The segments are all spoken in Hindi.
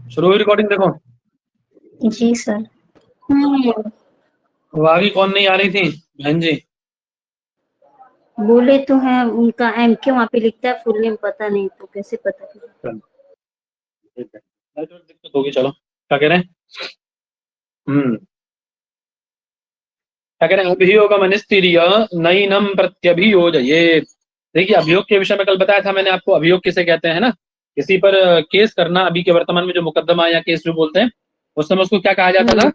शुरू हुई रिकॉर्डिंग देखो। जी सर। वो आगे कौन नहीं आ रही थी बहन जी? बोले तो हैं उनका एम क्यों वहाँ पे लिखता है फुल नेम पता नहीं तो कैसे पता करें। दिक्कत होगी, चलो क्या कह रहे हैं? क्या कह रहे हैं? अभियोगम अनिस्तीर्य नैनम प्रत्यभियोजयेत्। देखिए अभियोग के विषय में कल बताया था मैंने आपको, अभियोग किसे कहते हैं ना, किसी पर केस करना, अभी के वर्तमान में जो मुकदमा या केस जो बोलते हैं उस समय उसको क्या कहा जाता था?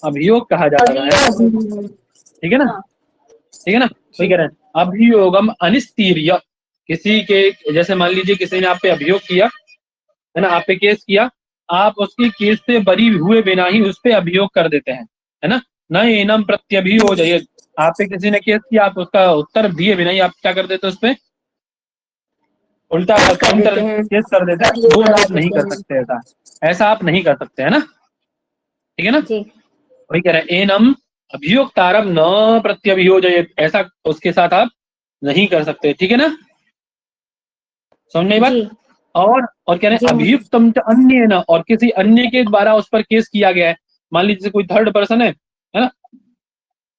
अभियोग कहा जाता था, है ना? ठीक है ना? ठीक है ना? वही कह रहे हैं अभियोगम अनिस्तीर्य। किसी के जैसे मान लीजिए किसी ने आप पे अभियोग किया, है ना, आप पे केस किया, आप उसकी केस से बरी हुए बिना ही उस पे अभियोग कर देते हैं, है ना? न एनम प्रत्यभियोजयेत्। आप पे किसी ने केस किया, आप उसका उत्तर दिए बिना ही आप क्या कर देते, उस पे उल्टा काउंटर केस कर देते हैं। वो आप नहीं कर सकते, ऐसा ऐसा आप नहीं कर सकते, है ना? ठीक है ना? वही कह रहे हैं एनम अभियोक्तारम न प्रत्यभियोजयेत्, ऐसा उसके साथ आप नहीं कर सकते, ठीक है ना? समझ में बात? और कह रहे हैं अभियुक्तम च अन्येन, और किसी अन्य के द्वारा उस पर केस किया गया है। मान लीजिए कोई थर्ड पर्सन है ना,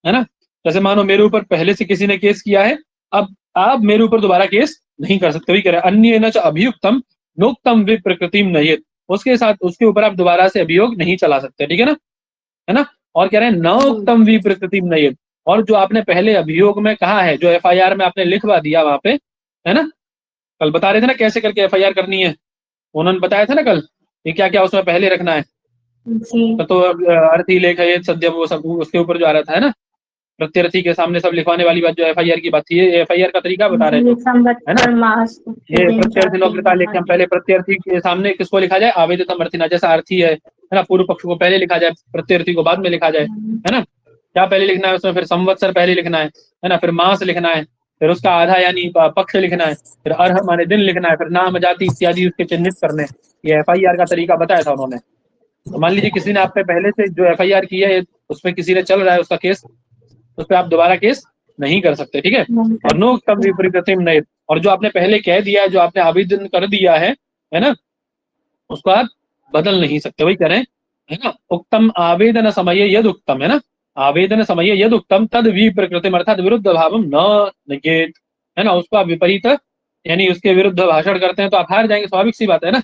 है ना? जैसे मानो मेरे ऊपर पहले से किसी ने केस किया है, अब आप मेरे ऊपर दोबारा केस नहीं कर सकते। वही कह रहे हैं अन्येन च अभियुक्तम नोक्तम विप्रकृतिम नयेत्, उसके साथ उसके ऊपर आप दोबारा से अभियोग नहीं चला सकते, ठीक है ना? है ना? और कह रहे हैं नोक्तम विप्रकृतिम नयेत्, और जो आपने पहले अभियोग में कहा है, जो एफआईआर में आपने लिखवा दिया वहां पे, है ना, कल बता रहे थे ना कैसे करके एफआईआर करनी है, उन्होंने बताया था ना कल कि क्या क्या उसमें पहले रखना है। तो अर्थी लेख है सद्य, वो सब उसके ऊपर जो आ रहा था, है ना, प्रत्यर्थी के सामने सब लिखवाने वाली बात, जो एफआईआर की बात थी, ये एफआईआर का तरीका बता रहे थे, है ना? ये प्रत्यर्थी नौकरिता लेख, हम पहले प्रत्यर्थी के सामने किसको लिखा जाए? आवेदितम अर्थीना, जैसा अर्थी है ना, पूर्व पक्ष को पहले लिखा जाए, प्रत्यर्थी को बाद में लिखा जाए, है ना? क्या पहले लिखना है उसमें? फिर संवत्सर पहले लिखना है ना, फिर मास लिखना है, फिर उसका आधा यानी पक्ष लिखना है, फिर अर्ह माने दिन लिखना है, फिर नाम जाति इत्यादि उसके चिन्हित करने। ये एफआईआर का तरीका बताया था उन्होंने। तो मान लीजिए किसी ने आप पे पहले से जो एफआईआर की है, उसमें किसी ने चल रहा है उसका केस, उस पर आप दोबारा केस नहीं कर सकते, ठीक है? और नो तब विपरीतम नहीं, और जो आपने पहले कह दिया है, जो आपने आवेदन कर दिया है ना, उसको आप बदल नहीं सकते। वही कह रहे हैं, है ना, उत्तम आवेदन समय यद उत्तम, है ना, आवेदन समय यद उत्तम तद विप्रकृतिम, अर्थात विरुद्ध भावम न निगेत, है ना, उसको आप विपरीत यानी उसके विरुद्ध भाषण करते हैं तो आप हार जाएंगे, स्वाभाविक सी बात है ना?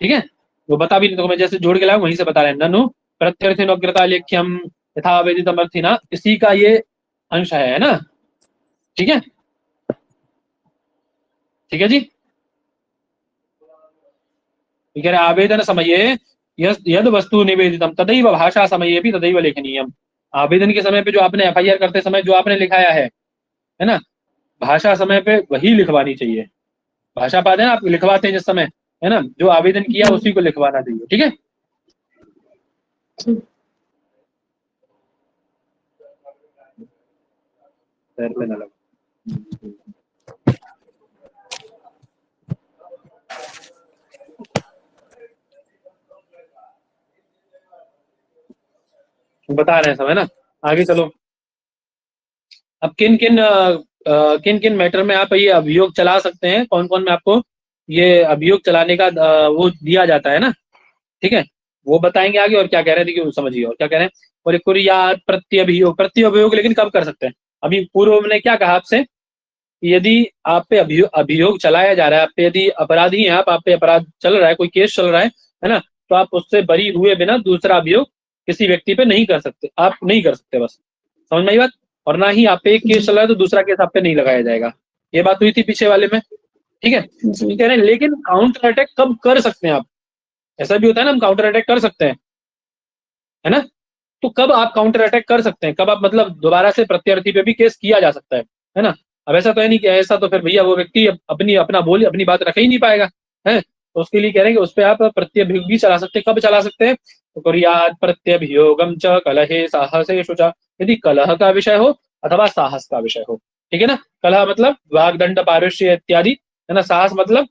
ठीक है, वो बता भी नहीं तो मैं जैसे जोड़ के लाऊं वहीं से बता रहे हैं, ननु प्रत्यर्थिन अग्रता लेख्यम यथा वेदितम अर्थिना, इसी का ये अंश है ना? ठीक है, ठीक है जी। कह रहे आवेदन समये यद वस्तु निवेदितम तदैव भाषा समये भी तदैव लेखनीयम। आवेदन के समय पे जो आपने एफआईआर करते समय जो आपने लिखाया है ना, भाषा समय पे वही लिखवानी चाहिए। भाषा पाते हैं ना आप, लिखवाते हैं जिस समय, है ना, जो आवेदन किया उसी को लिखवाना चाहिए, ठीक है? पैर पे ना लगा। बता रहे हैं सब, है ना? आगे चलो। अब किन किन मैटर में आप ये अभियोग चला सकते हैं, कौन कौन में आपको ये अभियोग चलाने का वो दिया जाता है ना, ठीक है, वो बताएंगे आगे। और क्या कह रहे हैं देखिए, समझिए और क्या कह रहे हैं। और कुर्यात प्रत्यभियोग, प्रत्यभियोग लेकिन कब कर सकते हैं? अभी पूर्व ने क्या कहा आपसे, यदि आप पे अभियोग चलाया जा रहा है, आप पे यदि अपराधी हैं आप पे अपराध चल रहा है, कोई केस चल रहा है ना, तो आप उससे बरी हुए बिना दूसरा अभियोग किसी व्यक्ति पे नहीं कर सकते, आप नहीं कर सकते, बस समझ में आई बात? और ना ही आप पे एक केस चल रहा है तो दूसरा केस आप पे नहीं लगाया जाएगा। ये बात हुई थी पीछे वाले में, ठीक है? कह रहे हैं लेकिन काउंटर अटैक कब कर सकते हैं आप? ऐसा भी होता है ना, हम काउंटर अटैक कर सकते हैं, है ना? तो कब आप काउंटर अटैक कर सकते हैं, कब आप मतलब दोबारा से प्रत्यर्थी पे भी केस किया जा सकता है ना? अब ऐसा तो है नहीं कि ऐसा तो फिर भैया वो व्यक्ति अपना बोली अपनी बात रख ही नहीं पाएगा, है? तो उसके लिए कह रहे हैं कि उस पर आप प्रत्यभियोग भी चला सकते हैं। कब चला सकते हैं? तो कुर्यात् प्रत्यभियोगम च कलहे साहसेषु च, यदि कलह का विषय हो अथवा साहस का विषय हो, ठीक है ना? कलह मतलब वाग्दंड पारुष्य इत्यादि, है ना? साहस मतलब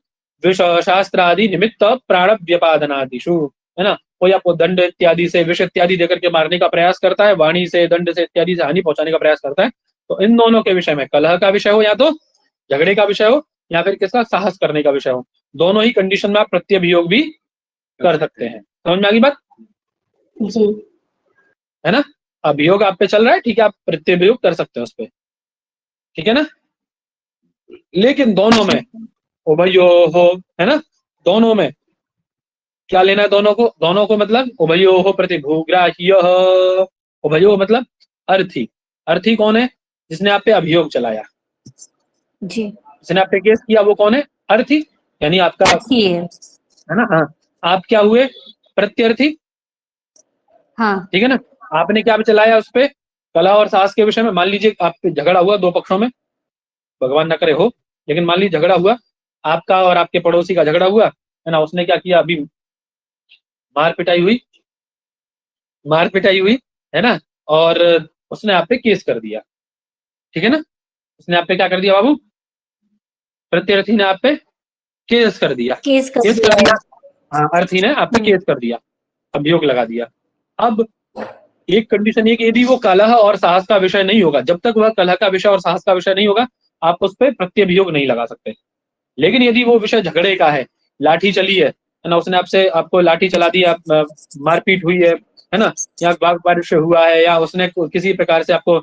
शास्त्र आदि निमित्त प्राण व्यपादनादिषु, है ना? कोई आपको दंड इत्यादि से, विष इत्यादि देकर के मारने का प्रयास करता है, वाणी से, दंड से इत्यादि से हानि पहुंचाने का प्रयास करता है, तो इन दोनों के विषय में, कलह का विषय हो या तो झगड़े का विषय हो या फिर किसका साहस करने का विषय हो, दोनों ही कंडीशन में आप प्रत्यभियोग भी कर सकते हैं। समझ में आ गई बात? जी। है ना? अभियोग आप पे चल रहा है, ठीक है, आप प्रत्यभियोग कर सकते हैं उस पे, ठीक है ना? लेकिन दोनों में उभयो हो, है ना, दोनों में क्या लेना है? दोनों को मतलब उभयो हो प्रतिभूग्राह्य। उभयो मतलब अर्थी। अर्थी कौन है? जिसने आप पे अभियोग चलाया, जी। जिसने आप पे केस किया, वो कौन है? अर्थी, यानी आपका, अच्छी है। है ना? हाँ, आप क्या हुए? प्रत्यर्थी, हाँ। ठीक है ना? आपने क्या चलाया उस पे? कला और साहस के विषय में। मान लीजिए आप पे झगड़ा हुआ दो पक्षों में, भगवान ना करे हो, लेकिन मान लीजिए झगड़ा हुआ, आपका और आपके पड़ोसी का झगड़ा हुआ, है ना? उसने क्या किया? अभी मार पिटाई हुई, मार पिटाई हुई, है ना? और उसने आप पे केस कर दिया, ठीक है ना? उसने आप पे क्या कर दिया बाबू? प्रत्यर्थी ने आप पे केस कर दिया। केस कर केस कर दिया दिया, है। हाँ, अर्थी ने आप पे केस कर दिया, अभियोग लगा दिया। अब एक कंडीशन ये कि यदि वो कलह और साहस का विषय नहीं होगा, जब तक वह कलह का विषय और साहस का विषय नहीं होगा, आप उस पर प्रत्यभियोग नहीं लगा सकते। लेकिन यदि वो विषय झगड़े का है, लाठी चली है ना, उसने आपसे आपको लाठी चला दी, आप मारपीट हुई है ना, या बाग बारिश हुआ है, या उसने किसी प्रकार से आपको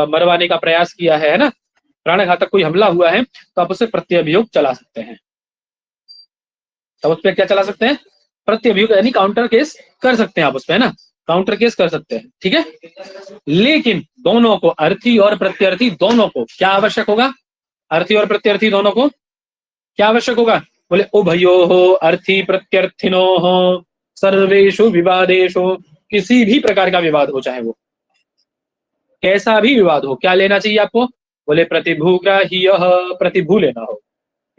मरवाने का प्रयास किया है ना, प्राणघातक कोई हमला हुआ है, तो आप उससे प्रत्यभियोग चला सकते हैं। तब उस पर क्या चला सकते हैं? प्रत्यभियोग, यानी काउंटर केस कर सकते हैं आप उस पर, है ना? काउंटर केस कर सकते हैं, ठीक है? लेकिन दोनों को, अर्थी और प्रत्यर्थी दोनों को क्या आवश्यक होगा? अर्थी और प्रत्यर्थी दोनों को क्या आवश्यक होगा? बोले उभयो हो अर्थी प्रत्यर्थिनो हो सर्वेशु विवादेशु, किसी भी प्रकार का विवाद हो, चाहे वो कैसा भी विवाद हो, क्या लेना चाहिए आपको? बोले प्रतिभूग्राह्य, प्रतिभू लेना हो।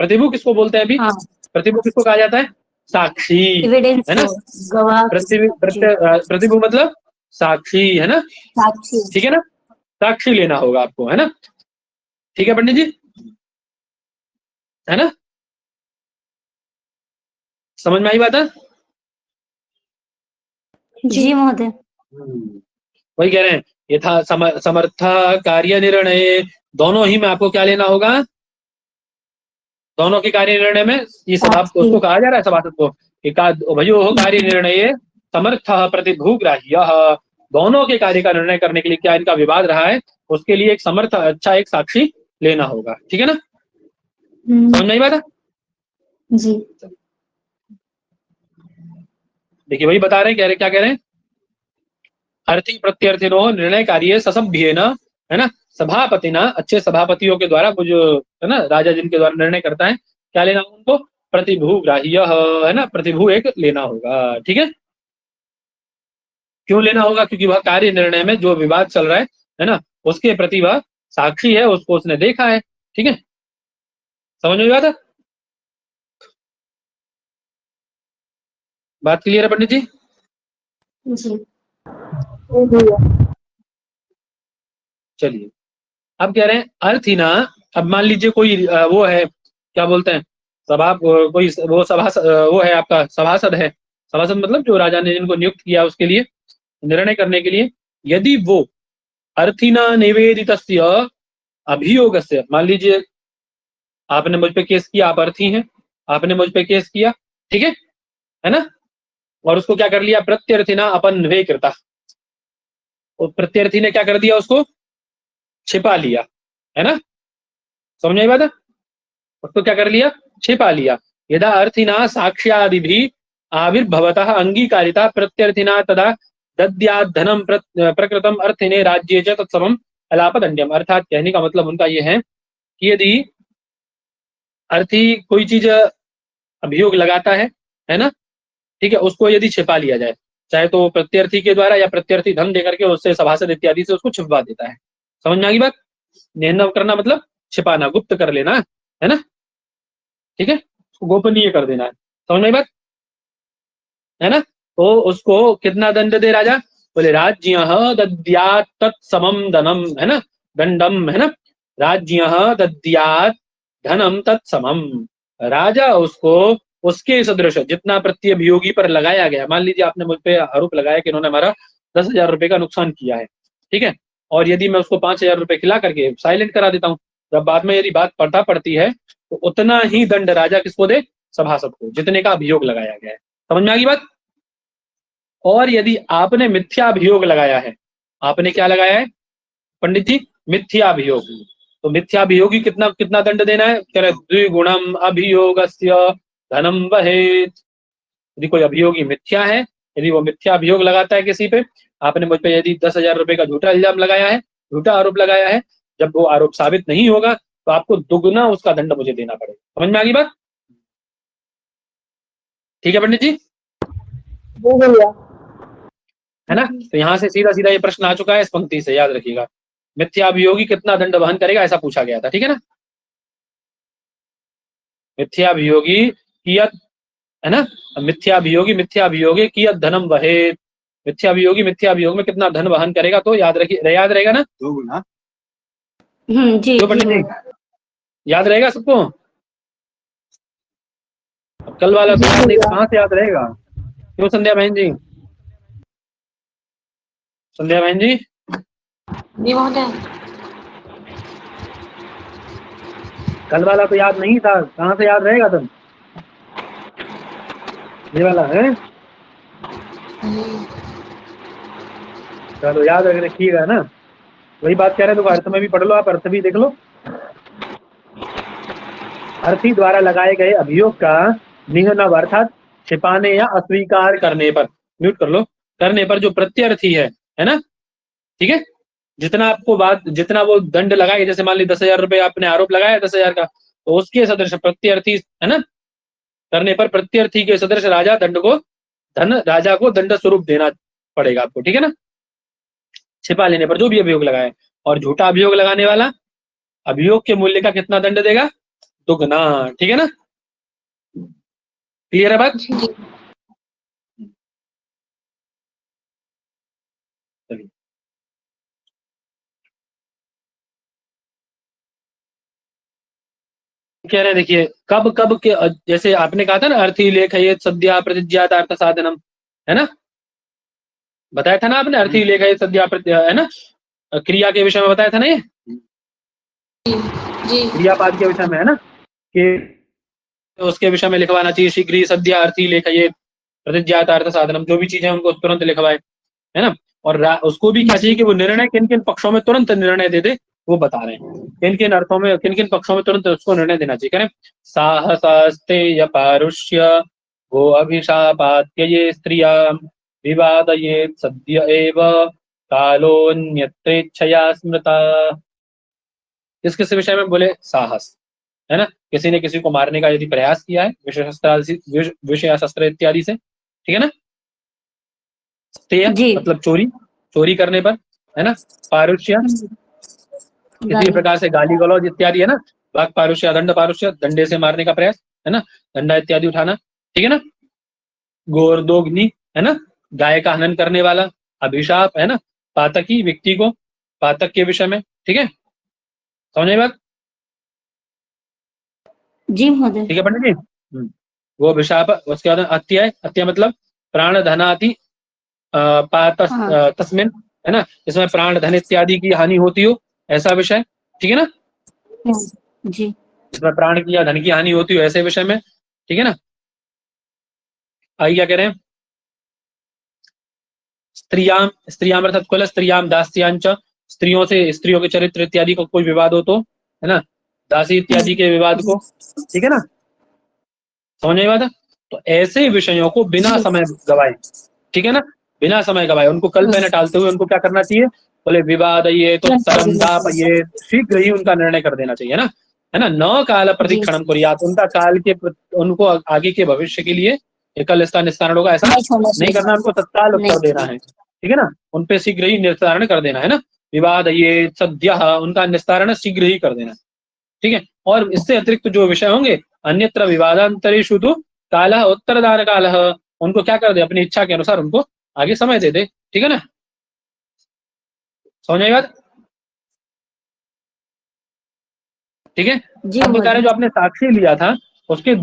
प्रतिभू किसको बोलते हैं अभी? हाँ। प्रतिभू किसको कहा जाता है? साक्षी, एविडेंस है ना? हो, गवाह। जी। प्रतिभू मतलब साक्षी, है ना? साक्षी। ठीक है ना? साक्षी लेना होगा आपको, है ना? ठीक है पंडित जी, है ना? समझ में आई बात है? जी महोदय। वही कह रहे हैं, यथा समर्थ कार्य निर्णय, दोनों ही में आपको क्या लेना होगा? दोनों के कार्य निर्णय में, ये सभा साक्षी। उसको कहा जा रहा है सभासद को, भयो कार्य निर्णय समर्थ प्रतिभूग्राह्य, दोनों के कार्य का निर्णय करने के लिए क्या इनका विवाद रहा है, उसके लिए एक समर्थ, अच्छा एक साक्षी लेना होगा, ठीक है ना? समझ में आई बात है? जी। देखिए वही बता रहे हैं, कह रहे क्या कह रहे हैं? अर्थी प्रत्यर्थिनो निर्णय कार्य ससभ्येन, है ना, सभापति ना, अच्छे सभापतियों के द्वारा, वो जो है ना राजा जिनके द्वारा निर्णय करता है, क्या लेना उनको? प्रतिभूग्राह्य, है ना, प्रतिभू एक लेना होगा, ठीक है? क्यों लेना होगा? क्योंकि वह कार्य निर्णय में जो विवाद चल रहा है ना, उसके प्रति वह साक्षी है, उसको उसने देखा है, ठीक है? समझ में बात है? बात क्लियर है पंडित जी? जी। चलिए, अब कह रहे हैं अर्थहीना। अब मान लीजिए कोई वो है, क्या बोलते हैं, सभा, कोई वो सभा, वो है आपका सभासद है। सभासद मतलब जो राजा ने जिनको नियुक्त किया उसके लिए, निर्णय करने के लिए, यदि वो अर्थीना निवेदित अभियोग से, मान लीजिए आपने मुझ पे केस किया, आप अर्थी हैं, आपने मुझ पे केस किया, ठीक है ना? और उसको क्या कर लिया? प्रत्यर्थिना अपन्वे कृता, और प्रत्यर्थी ने क्या कर दिया? उसको छिपा लिया, है ना? समझ में आई बात है? उसको क्या कर लिया? छिपा लिया। यदा अर्थीना साक्ष्यादि भी आविर्भवतः अंगीकारिता प्रत्यर्थिना तदा दद्यात् धनम प्रकृतम अर्थिने राज्ये च तत्समम अलापदंड्यम। अर्थात कहने का मतलब उनका यह है कि यदि अर्थी कोई चीज अभियोग लगाता है ना, ठीक है, उसको यदि छिपा लिया जाए, चाहे तो प्रत्यर्थी के द्वारा या प्रत्यर्थी धन देकर के उससे सभासद इत्यादि से उसको छिपवा देता है। समझ में आ गई बात? निहन करना मतलब छिपाना, गुप्त कर लेना, है ना? ठीक है, उसको गोपनीय कर देना है। समझ में आई बात? है ना? तो उसको कितना दंड दे राजा? बोले राज्य दद्यात् तत्समम धनम, है ना, दंडम, है ना, राज्य दद्यात् धनम तत्समम, राजा उसको उसके सदृश जितना प्रत्यभियोगी पर लगाया गया, मान लीजिए आपने मुझ पे आरोप लगाया कि इन्होंने हमारा 10,000 रुपए का नुकसान किया है, ठीक है, और यदि मैं उसको 5,000 रुपए खिला करके साइलेंट करा देता हूँ, जब बाद में यदि बात पड़ता पड़ती है, तो उतना ही दंड राजा किसको दे? सभासद को, जितने का अभियोग लगाया गया है। समझ में आ गई बात। और यदि आपने मिथ्याभियोग लगाया है, आपने क्या लगाया है पंडित जी, मिथ्याभियोग, तो मिथ्याभियोगी कितना कितना दंड देना है, कह रहे द्विगुणम अभियोगस्य धनम वहेत। यदि कोई अभियोगी मिथ्या है, यदि वो मिथ्याभियोग लगाता है किसी पे, आपने मुझ पे यदि 10,000 रुपए का झूठा इल्जाम लगाया है, झूठा आरोप लगाया है, जब वो आरोप साबित नहीं होगा तो आपको दुगना उसका दंड मुझे देना पड़ेगा। समझ में आ गई बात। ठीक है पंडित जी, है ना। तो यहाँ से सीधा सीधा ये प्रश्न आ चुका है इस पंक्ति से, याद रखिएगा। मिथ्याभियोगी कितना दंड वहन करेगा, ऐसा पूछा गया था, ठीक है ना। मिथ्याभियोगी कियत, है ना, मिथ्याभियोगी मिथ्याभियोगे कियत धनम वहे, मिथ्याभियोगी मिथ्याभियोग में कितना धन वहन करेगा, तो याद रखिए, याद रहेगा ना। जी तो पंडित जी जी याद रहेगा सबको। अब कल वाला तो याद नहीं, तो कहाँ से याद रहेगा, क्यों संध्या बहन जी, संध्या बहन जी। जी महोदय। कल वाला तो याद नहीं था, कहाँ से याद रहेगा तुम, ये वाला है। चलो याद रखिएगा ना, वही बात कह रहे हैं। तो अर्थ में भी पढ़ लो आप, अर्थ भी देख लो। अर्थी द्वारा लगाए गए अभियोग का निघनव अर्थात छिपाने या अस्वीकार करने पर, म्यूट कर लो, करने पर जो प्रत्यर्थी है ना, ठीक है, जितना आपको बात, जितना वो दंड लगाए, जैसे मान ली 10,000 रुपए आपने आरोप लगाया 10,000 का, तो उसके सदृश प्रत्यर्थी, है ना, करने पर प्रत्यर्थी के सदृश राजा दंड को, धन राजा को दंड स्वरूप देना पड़ेगा आपको, ठीक है ना, छिपा लेने पर जो भी अभियोग लगाए। और झूठा अभियोग लगाने वाला अभियोग के मूल्य का कितना दंड देगा, दुगना, ठीक है ना। क्लियर है बात। चलिए कह रहे हैं, देखिए कब कब के, जैसे आपने कहा था ना, अर्थी लेख है ये सद्या प्रतिज्ञात अर्थ साधनम, है ना, बताया था ना आपने, अर्थी लेख है सद्या, है ना, क्रिया के विषय में बताया था ना ये, जी क्रियापाद के विषय में, है ना, कि उसके विषय में लिखवाना चाहिए शीघ्र ही सद्या अर्थी लेख ये प्रतिज्ञात अर्थ साधनम, जो भी चीजें उनको तुरंत लिखवाए, है ना। और उसको भी क्या चाहिए कि वो निर्णय किन किन पक्षों में तुरंत निर्णय दे दे, वो बता रहे हैं, किन किन अर्थों में, किन किन पक्षों में तुरंत उसको निर्णय देना चाहिए। करें साहसास्ते पारुष्य वो अभिशापाद्य ये स्त्रिया विवाद ये सद्य एव कालोन्यत्रेच्छया स्मृता। किस किस विषय में बोले, साहस, है ना, किसी ने किसी को मारने का यदि प्रयास किया है विषय शस्त्र इत्यादि से, ठीक है ना। स्तेय मतलब चोरी, चोरी करने पर, है ना। पारुष्य किसी प्रकार से गाली गलौज इत्यादि, है ना। वाक पारुष्य, दंड पारुष्य, डंडे से मारने का प्रयास, है ना, डंडा इत्यादि उठाना, ठीक है ना। गोरदोग्नि, है ना, गाय का हनन करने वाला, अभिशाप, है ना, पातकी व्यक्ति को, पातक के विषय में, ठीक है, समझे बात। जी महोदय। ठीक है पंडित जी। वो अभिशाप, उसके बाद अत्याय, अत्याय मतलब प्राण धनाति तस्मिन, है ना, इसमें प्राण धन इत्यादि की हानि होती हो, ऐसा विषय, ठीक है ना। जी इसमें प्राण की या धन की हानि होती हो, ऐसे विषय में, ठीक है ना। आइए क्या कह रहे हैं, स्त्रियाम, स्त्रियाम अर्थात कुल स्त्रियाम दास्यांच, स्त्रियों से, स्त्रियों के चरित्र इत्यादि को कोई विवाद हो तो, है ना, दासी इत्यादि के विवाद को, ठीक है ना, समझ में बात। तो ऐसे विषयों को बिना समय गवाए, ठीक है ना, बिना समय गवाए उनको कल पे न टालते हुए उनको क्या करना चाहिए, बोले विवाद ये तो तरंताप ये, शीघ्र ही उनका निर्णय कर देना चाहिए ना, है ना। न काल प्रतीक्षणम कुर्यात, उनका काल के, उनको आगे के भविष्य के लिए कल इसका निस्तारण होगा ऐसा नहीं करना, उनको तत्काल उत्तर देना है, ठीक है ना, उनपे शीघ्र ही निस्तारण कर देना, है ना। विवाद ये सद्य, उनका निस्तारण शीघ्र ही कर देना, ठीक है। और इससे अतिरिक्त जो विषय होंगे, अन्यत्र विवादांतरेषु तो कालः उत्तरदान कालः, उनको क्या कर दे, अपनी इच्छा के अनुसार उनको आगे समय दे दे, ठीक है ना, समझ में बात। ठीक है, अब बता रहे जो आपने साक्षी लिया था उसके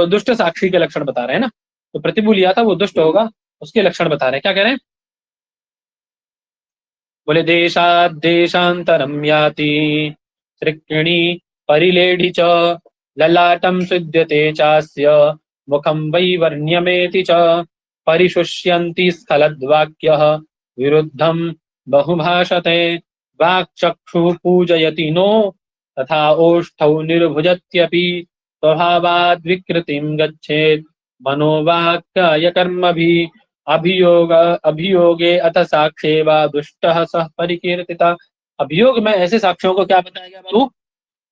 दुष्ट साक्षी के लक्षण बता रहे हैं ना, तो प्रतिभू लिया था वो दुष्ट होगा, उसके लक्षण बता रहे हैं, क्या कह रहे हैं, बोले देशाद देशांतरम याति त्रिकृणी परिलेढ़ी च ललाटम सुद्यते चास्य मुखम वैवर्ण्यमेति च परिशुष्यन्ति स्खलद्वाक्यः विरुद्धं बहुभाषते वाक्चक्षुः पूजयति नो तथा ओष्ठौ निर्भुजत्यपि स्वभावाद् विकृतिं गच्छेत् मनोवाक्काय कर्मभिः अभियोगे अथ साक्ष्ये वा दुष्टः सह परिकीर्तिता। अभियोग में ऐसे साक्ष्यों को क्या बताया गया बाबू?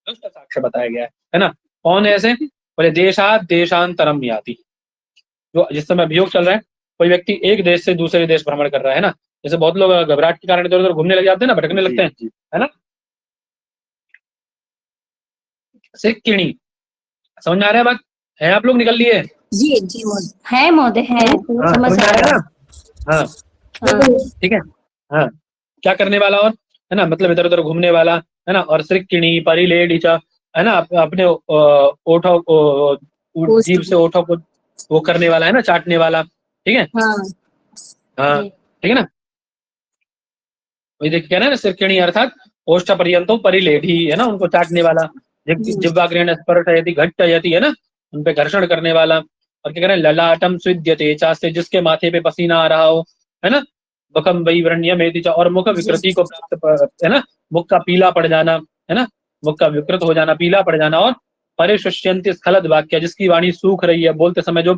दुष्ट साक्ष्य बताया गया है ना। कौन है ऐसे? बोले देशात देशांतरम याति। जो जिस समय अभियोग चल रहा है, कोई व्यक्ति एक देश से दूसरे देश भ्रमण कर रहा है ना, जैसे बहुत लोग घबराहट के कारण इधर उधर घूमने लग जाते हैं ना, भटकने लगते हैं, है ना। सिक्किणी, समझ में आ रहा है बात? है आप लोग निकल लिए? जी जी है महोदय, है समझ आ रहा है। हाँ ठीक है। हाँ, क्या करने वाला और है ना, मतलब इधर उधर घूमने वाला है ना। और सिक्किणी परिलेडिचा है ना, अपने ओठों जीभ से ओठों को वो करने वाला है ना, चाटने वाला, ठीक है। हाँ ठीक है ना। वही देखिए कह रहे हैं ना, सिक्किणी अर्थात ओष्ठ पर्यंतो परिलेढ़ी है ना, उनको चाटने वाला। जिह्वाग्रेण स्पर्शयति घट्टयति है ना, उन पे घर्षण करने वाला। और क्या कह रहे हैं, ललाटम स्विद्यते चास्ते, जिसके माथे पे पसीना आ रहा हो, है ना। मुखम वैवर्ण्यमेति च, और मुख विकृति को प्राप्त है ना, मुख का पीला पड़ जाना है ना, मुख का विकृत हो जाना, पीला पड़ जाना। और परिशुष्यन्ति स्खलद वाक्य, जिसकी वाणी सूख रही है, बोलते समय जो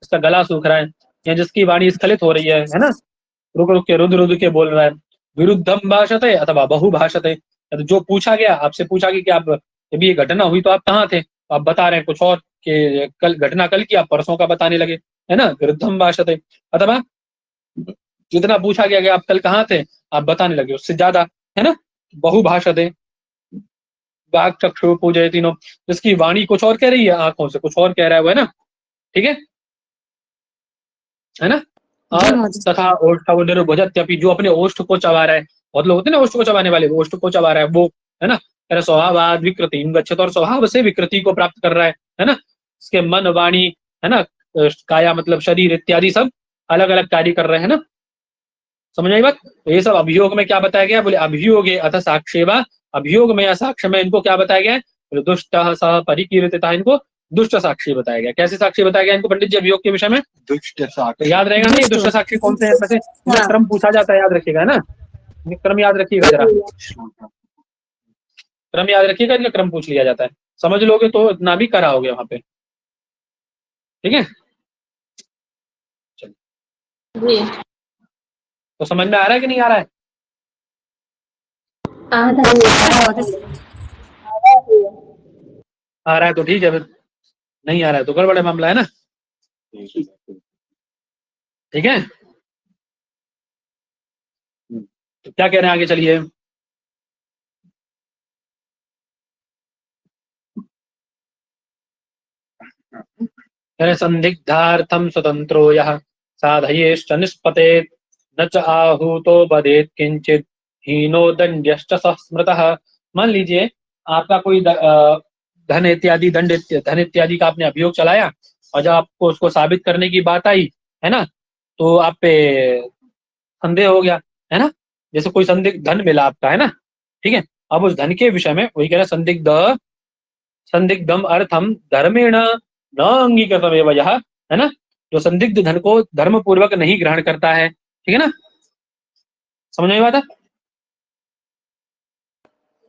इसका गला सूख रहा है, या जिसकी वाणी स्खलित हो रही है ना, रुक रुक के रुद्र रुद्र के बोल रहा है। विरुद्धम भाषते अथवा बहु भाषते, जो पूछा गया, आपसे पूछा कि आप जब ये घटना हुई तो आप कहाँ थे, तो आप बता रहे हैं कुछ और, कि कल घटना कल की, आप परसों का बताने लगे, है ना। विरुद्धम भाषते, अथवा जितना पूछा गया कि आप कल कहाँ थे, आप बताने लगे उससे ज्यादा, है ना। बहु भाषते, वाक् चक्षु पूजय तीनों, जिसकी वाणी कुछ और कह रही है, आंखों से कुछ और कह रहा है वो, है ना, ठीक है ना। और तथा ओष्ठ निर्भुजत्यपि, जो अपने ओष्ठ को चबा रहा है, बहुत लोग होते हैं ना ओष्ठ को चबाने वाले, ओष्ठ को चबा रहा है वो, है ना। स्वभावाद विकृति गच्छेत, और स्वभाव से विकृति को प्राप्त कर रहा है ना। इसके मन वाणी है ना, काया मतलब शरीर इत्यादि सब अलग अलग कार्य कर रहे हैं ना। समझ आई बात? तो ये सब अभियोग में क्या बताया गया? बोले अभियोगे अथ साक्ष्यवा, अभियोग में या साक्ष्य में इनको क्या बताया गया है? बोले दुष्ट सह परिकीर्तिता, इनको दुष्ट साक्षी बताया गया। कैसे साक्षी बताया गया इनको पंडित जी अभियोग के विषय में? दुष्ट साक्षी। तो याद रहेगा ना ये दुष्ट साक्षी कौन से हैं? इसमें से क्रम पूछा जाता है, याद रखिएगा, है ना। क्रम याद रखिएगा जरा, क्रम याद रखिएगा, इनका क्रम पूछ लिया जाता है। समझ लोगे तो इतना भी कराओगे वहां पे, ठीक है। चलिए, तो समझ में आ रहा है कि नहीं आ रहा है? आ रहा है तो ठीक है, फिर नहीं आ रहा है तो गड़बड़ मामला है ना, ठीक है। तो क्या कह रहे हैं आगे, चलिए। संदिग्धार्थम स्वतंत्रो यः साधयेश्च निष्पतेत् न च आहूतो बदेत् किंचित हीनो दंड्यश्च स्मृतः। मान लीजिए आपका कोई धन इत्यादि धन इत्यादि का आपने अभियोग चलाया, और जब आपको उसको साबित करने की बात आई, है ना, तो आप पे संदेह हो गया, है ना। जैसे कोई संदिग्ध धन मिला आपका, है ना, ठीक है। अब उस धन के विषय में वही कह रहा है, संदिग्धम अर्थम धर्मेण न अंगीकृतमेव यः, है ना। जो संदिग्ध धन को धर्म पूर्वक नहीं ग्रहण करता है, ठीक है ना। समझ में बात है?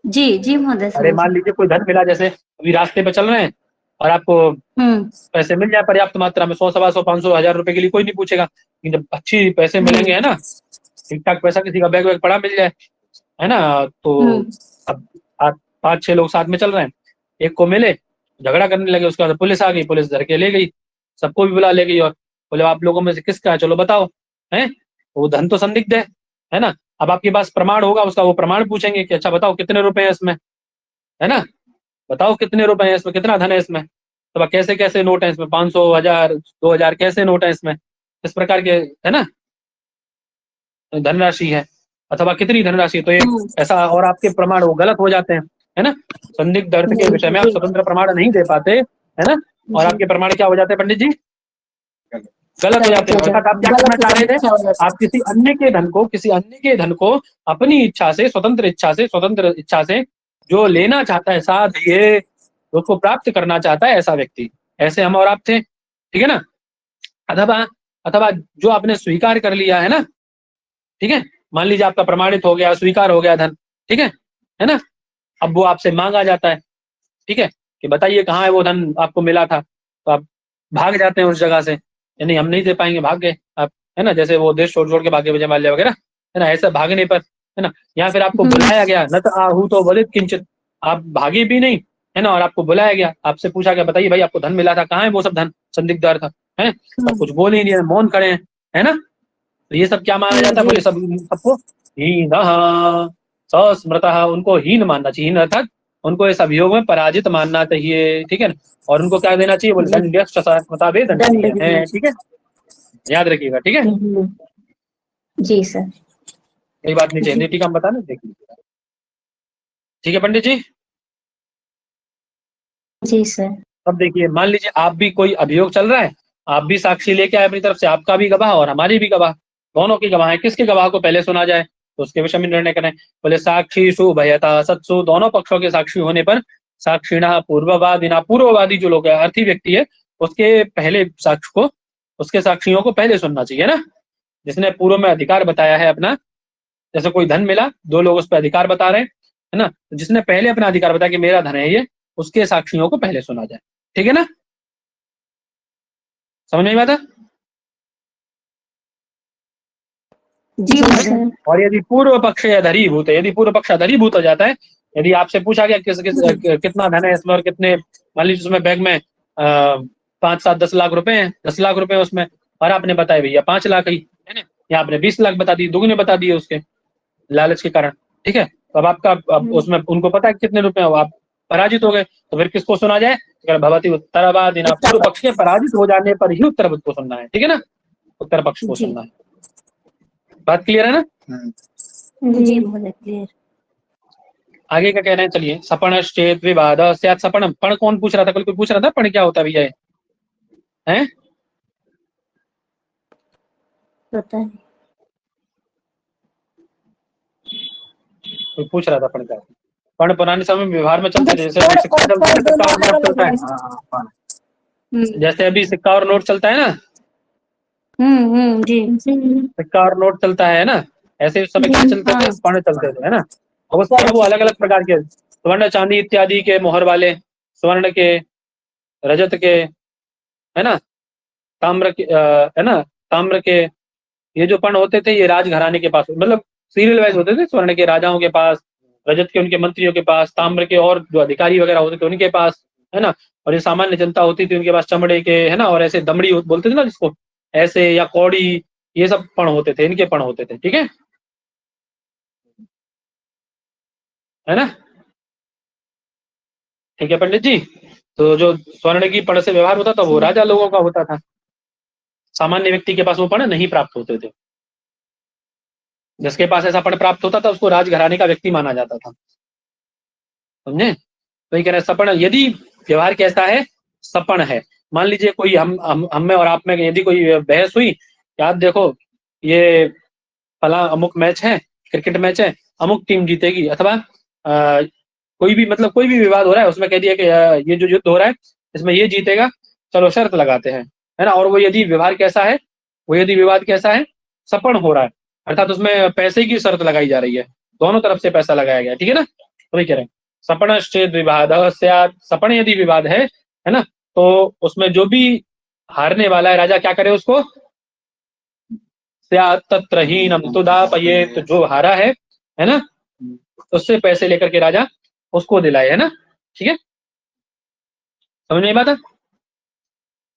जी जी महोदय। अरे मान लीजिए कोई धन मिला, जैसे अभी रास्ते पे चल रहे हैं और आपको पैसे मिल जाए पर्याप्त मात्रा में, 100, 125, 500, 1000 रुपए के लिए कोई नहीं पूछेगा। लेकिन जब अच्छी पैसे मिलेंगे, है ना, ठीक ठाक पैसा, किसी का बैग वैग पड़ा मिल जाए, है ना, तो अब 5-6 लोग साथ में चल रहे हैं, एक को मिले, झगड़ा करने लगे, उसके बाद पुलिस आ गई, पुलिस धर के ले गई, सबको भी बुला ले गई, और बोले आप लोगों में से किसका है, चलो बताओ, है। वो धन तो संदिग्ध है ना। अब आपके पास प्रमाण होगा उसका, वो प्रमाण पूछेंगे कि अच्छा बताओ कितने रुपए हैं इसमें, है ना, बताओ कितने रुपए हैं इसमें, कितना धन है इसमें, तो कैसे कैसे नोट है इसमें, 500, 1000, 2000 कैसे नोट है इसमें, इस प्रकार के, है ना, धनराशि है, अथवा कितनी धनराशि, तो ये ऐसा, और आपके प्रमाण वो गलत हो जाते हैं, है ना। संदिग्ध अर्थ के विषय में आप स्वतंत्र प्रमाण नहीं दे पाते, है ना, और आपके प्रमाण क्या हो जाते हैं पंडित जी? गलत हो जाते हैं। अर्थात आप क्या करना चाह रहे थे? आप किसी अन्य के धन को अपनी इच्छा से, स्वतंत्र इच्छा से जो लेना चाहता है, साथ ये उसको प्राप्त करना चाहता है, ऐसा व्यक्ति, ऐसे हम और आप थे, ठीक है ना। अथवा अथवा जो आपने स्वीकार कर लिया है ना, ठीक है, मान लीजिए आपका प्रमाणित हो गया, स्वीकार हो गया धन, ठीक है ना। अब वो आपसे मांगा जाता है, ठीक है, कि बताइए कहाँ है वो धन आपको मिला था, तो आप भाग जाते हैं उस जगह से, यानी हम नहीं दे पाएंगे, भाग गए आप, है ना, जैसे वो देश छोड़ छोड़ के भागे विजय माल्या वगैरह, है ना, ऐसा भागने पर, है ना, या फिर आपको बुलाया गया, न तो आहू तो बलित किंचित, आप भागे भी नहीं, है ना, और आपको बुलाया गया, आपसे पूछा गया बताइए भाई आपको धन मिला था, कहाँ है वो सब धन, संदिग्ध अर्थ है, सब कुछ बोल ही नहीं रहे, मौन खड़े हैं, है ना, तो ये सब क्या माना जाता है, बोले सब सबको हीन सस्मृत, उनको हीन मानना चाहिए, हीन अर्थात उनको इस अभियोग में पराजित मानना चाहिए, ठीक है ना, और उनको क्या देना चाहिए, बोले दंड दंड है, ठीक है, याद रखिएगा, ठीक है, जी सर। यही बात नीचे हिंदी टीका में बताना, देख लीजिएगा, ठीक है पंडित जी। जी सर। अब देखिए, मान लीजिए आप भी कोई अभियोग चल रहा है, आप भी साक्षी लेके आए अपनी तरफ से, आपका भी गवाह और हमारी भी गवाह, दोनों की गवाह है, किसके गवाह को पहले सुना जाए, तो उसके विषय में निर्णय करें। बोले साक्षीषु भयता सत्सु, दोनों पक्षों के साक्षी होने पर साक्षिणा पूर्ववादिना, पूर्ववादी जो लोग है, अर्थी व्यक्ति है, उसके पहले साक्ष्य को, उसके साक्षियों को पहले सुनना चाहिए ना, जिसने पूर्व में अधिकार बताया है अपना, जैसे कोई धन मिला, दो लोग उस पर अधिकार बता रहे हैं, है ना, तो जिसने पहले अपना अधिकार बताया कि मेरा धन है ये, उसके साक्षियों को पहले सुना जाए, ठीक है ना, समझ में आता। जी सर। और यदि पूर्व पक्ष अधरीभूत है, यदि पूर्व पक्ष अधरीभूत हो जाता है, यदि आपसे पूछा गया कितना धन है इसमें, और कितने, मान लीजिए उसमें बैग में 5, 7, 10 लाख रुपए हैं, 10 लाख रुपए उसमें, और आपने बताया भैया 5 लाख ही है ना, या आपने 20 लाख बता दी, दुगने बता दिए उसके लालच के कारण, ठीक है, तो अब आपका, अब उसमें उनको पता है कितने रुपए हो, आप पराजित हो गए, तो फिर किसको सुना जाए, भवती उत्तरवादिना, पूर्व पक्ष के पराजित हो जाने पर ही उत्तर को सुनना है, ठीक है ना, उत्तर पक्ष को सुनना है, बात क्लियर है ना। जी बहुत क्लियर। आगे क्या कह रहे हैं, चलिए, सपण चेत विवाद स्यात् सपणम, पण कौन पूछ रहा था, कल कोई पूछ रहा था पण क्या होता है भैया, है पता नहीं। कोई पूछ रहा था पण क्या, पण पुराने समय में व्यवहार में चलते थे, जैसे अभी सिक्का चलता है, सिक्का और नोट चलता है, जैसे अभी सिक्का और नोट चलता है ना, जी सिक्का और नोट चलता है ना, ऐसे उस समय क्या चलते थे, पण चलते थे, है ना, और उसमें वो अलग अलग प्रकार के स्वर्ण चांदी इत्यादि के मोहर वाले, स्वर्ण के, रजत के, है ना, ताम्र के, है ना, ताम्र के, ये जो पण होते थे ये राजघराने के पास, मतलब सीरियल वाइज होते थे, स्वर्ण के राजाओं के पास, रजत के उनके मंत्रियों के पास, ताम्र के और जो अधिकारी वगैरह होते थे उनके पास, है ना, और ये सामान्य जनता होती थी उनके पास चमड़े के, है ना, और ऐसे दमड़ी बोलते थे ना जिसको, ऐसे या कौड़ी, ये सब पण होते थे, इनके पण होते थे, ठीक है ना, ठीक है पंडित जी। तो जो स्वर्ण की पण से व्यवहार होता था वो राजा लोगों का होता था, सामान्य व्यक्ति के पास वो पण नहीं प्राप्त होते थे, जिसके पास ऐसा पण प्राप्त होता था उसको राजघराने का व्यक्ति माना जाता था, समझे, तो ये कह रहे सपन, यदि व्यवहार कैसा है, सपन है, मान लीजिए कोई हम में और आप में यदि कोई बहस हुई, याद देखो ये फला अमुक मैच है, क्रिकेट मैच है, अमुक टीम जीतेगी, अथवा कोई भी, मतलब कोई भी विवाद हो रहा है, उसमें कह दिया कि ये जो युद्ध हो रहा है इसमें ये जीतेगा, चलो शर्त लगाते हैं, है ना, और वो यदि व्यवहार कैसा है, वो यदि विवाद कैसा है, सपन हो रहा है, अर्थात उसमें पैसे की शर्त लगाई जा रही है, दोनों तरफ से पैसा लगाया गया, ठीक है ना, तो वही कह रहे हैं सपन चेत विवाद स्यात्, सपन यदि विवाद है ना, तो उसमें जो भी हारने वाला है राजा क्या करे उसको, स्यात् तत्र हीनम तुदापयेत्, तो जो हारा है ना, उससे पैसे लेकर के राजा उसको दिलाए, है ना, ठीक है, समझ में बात है।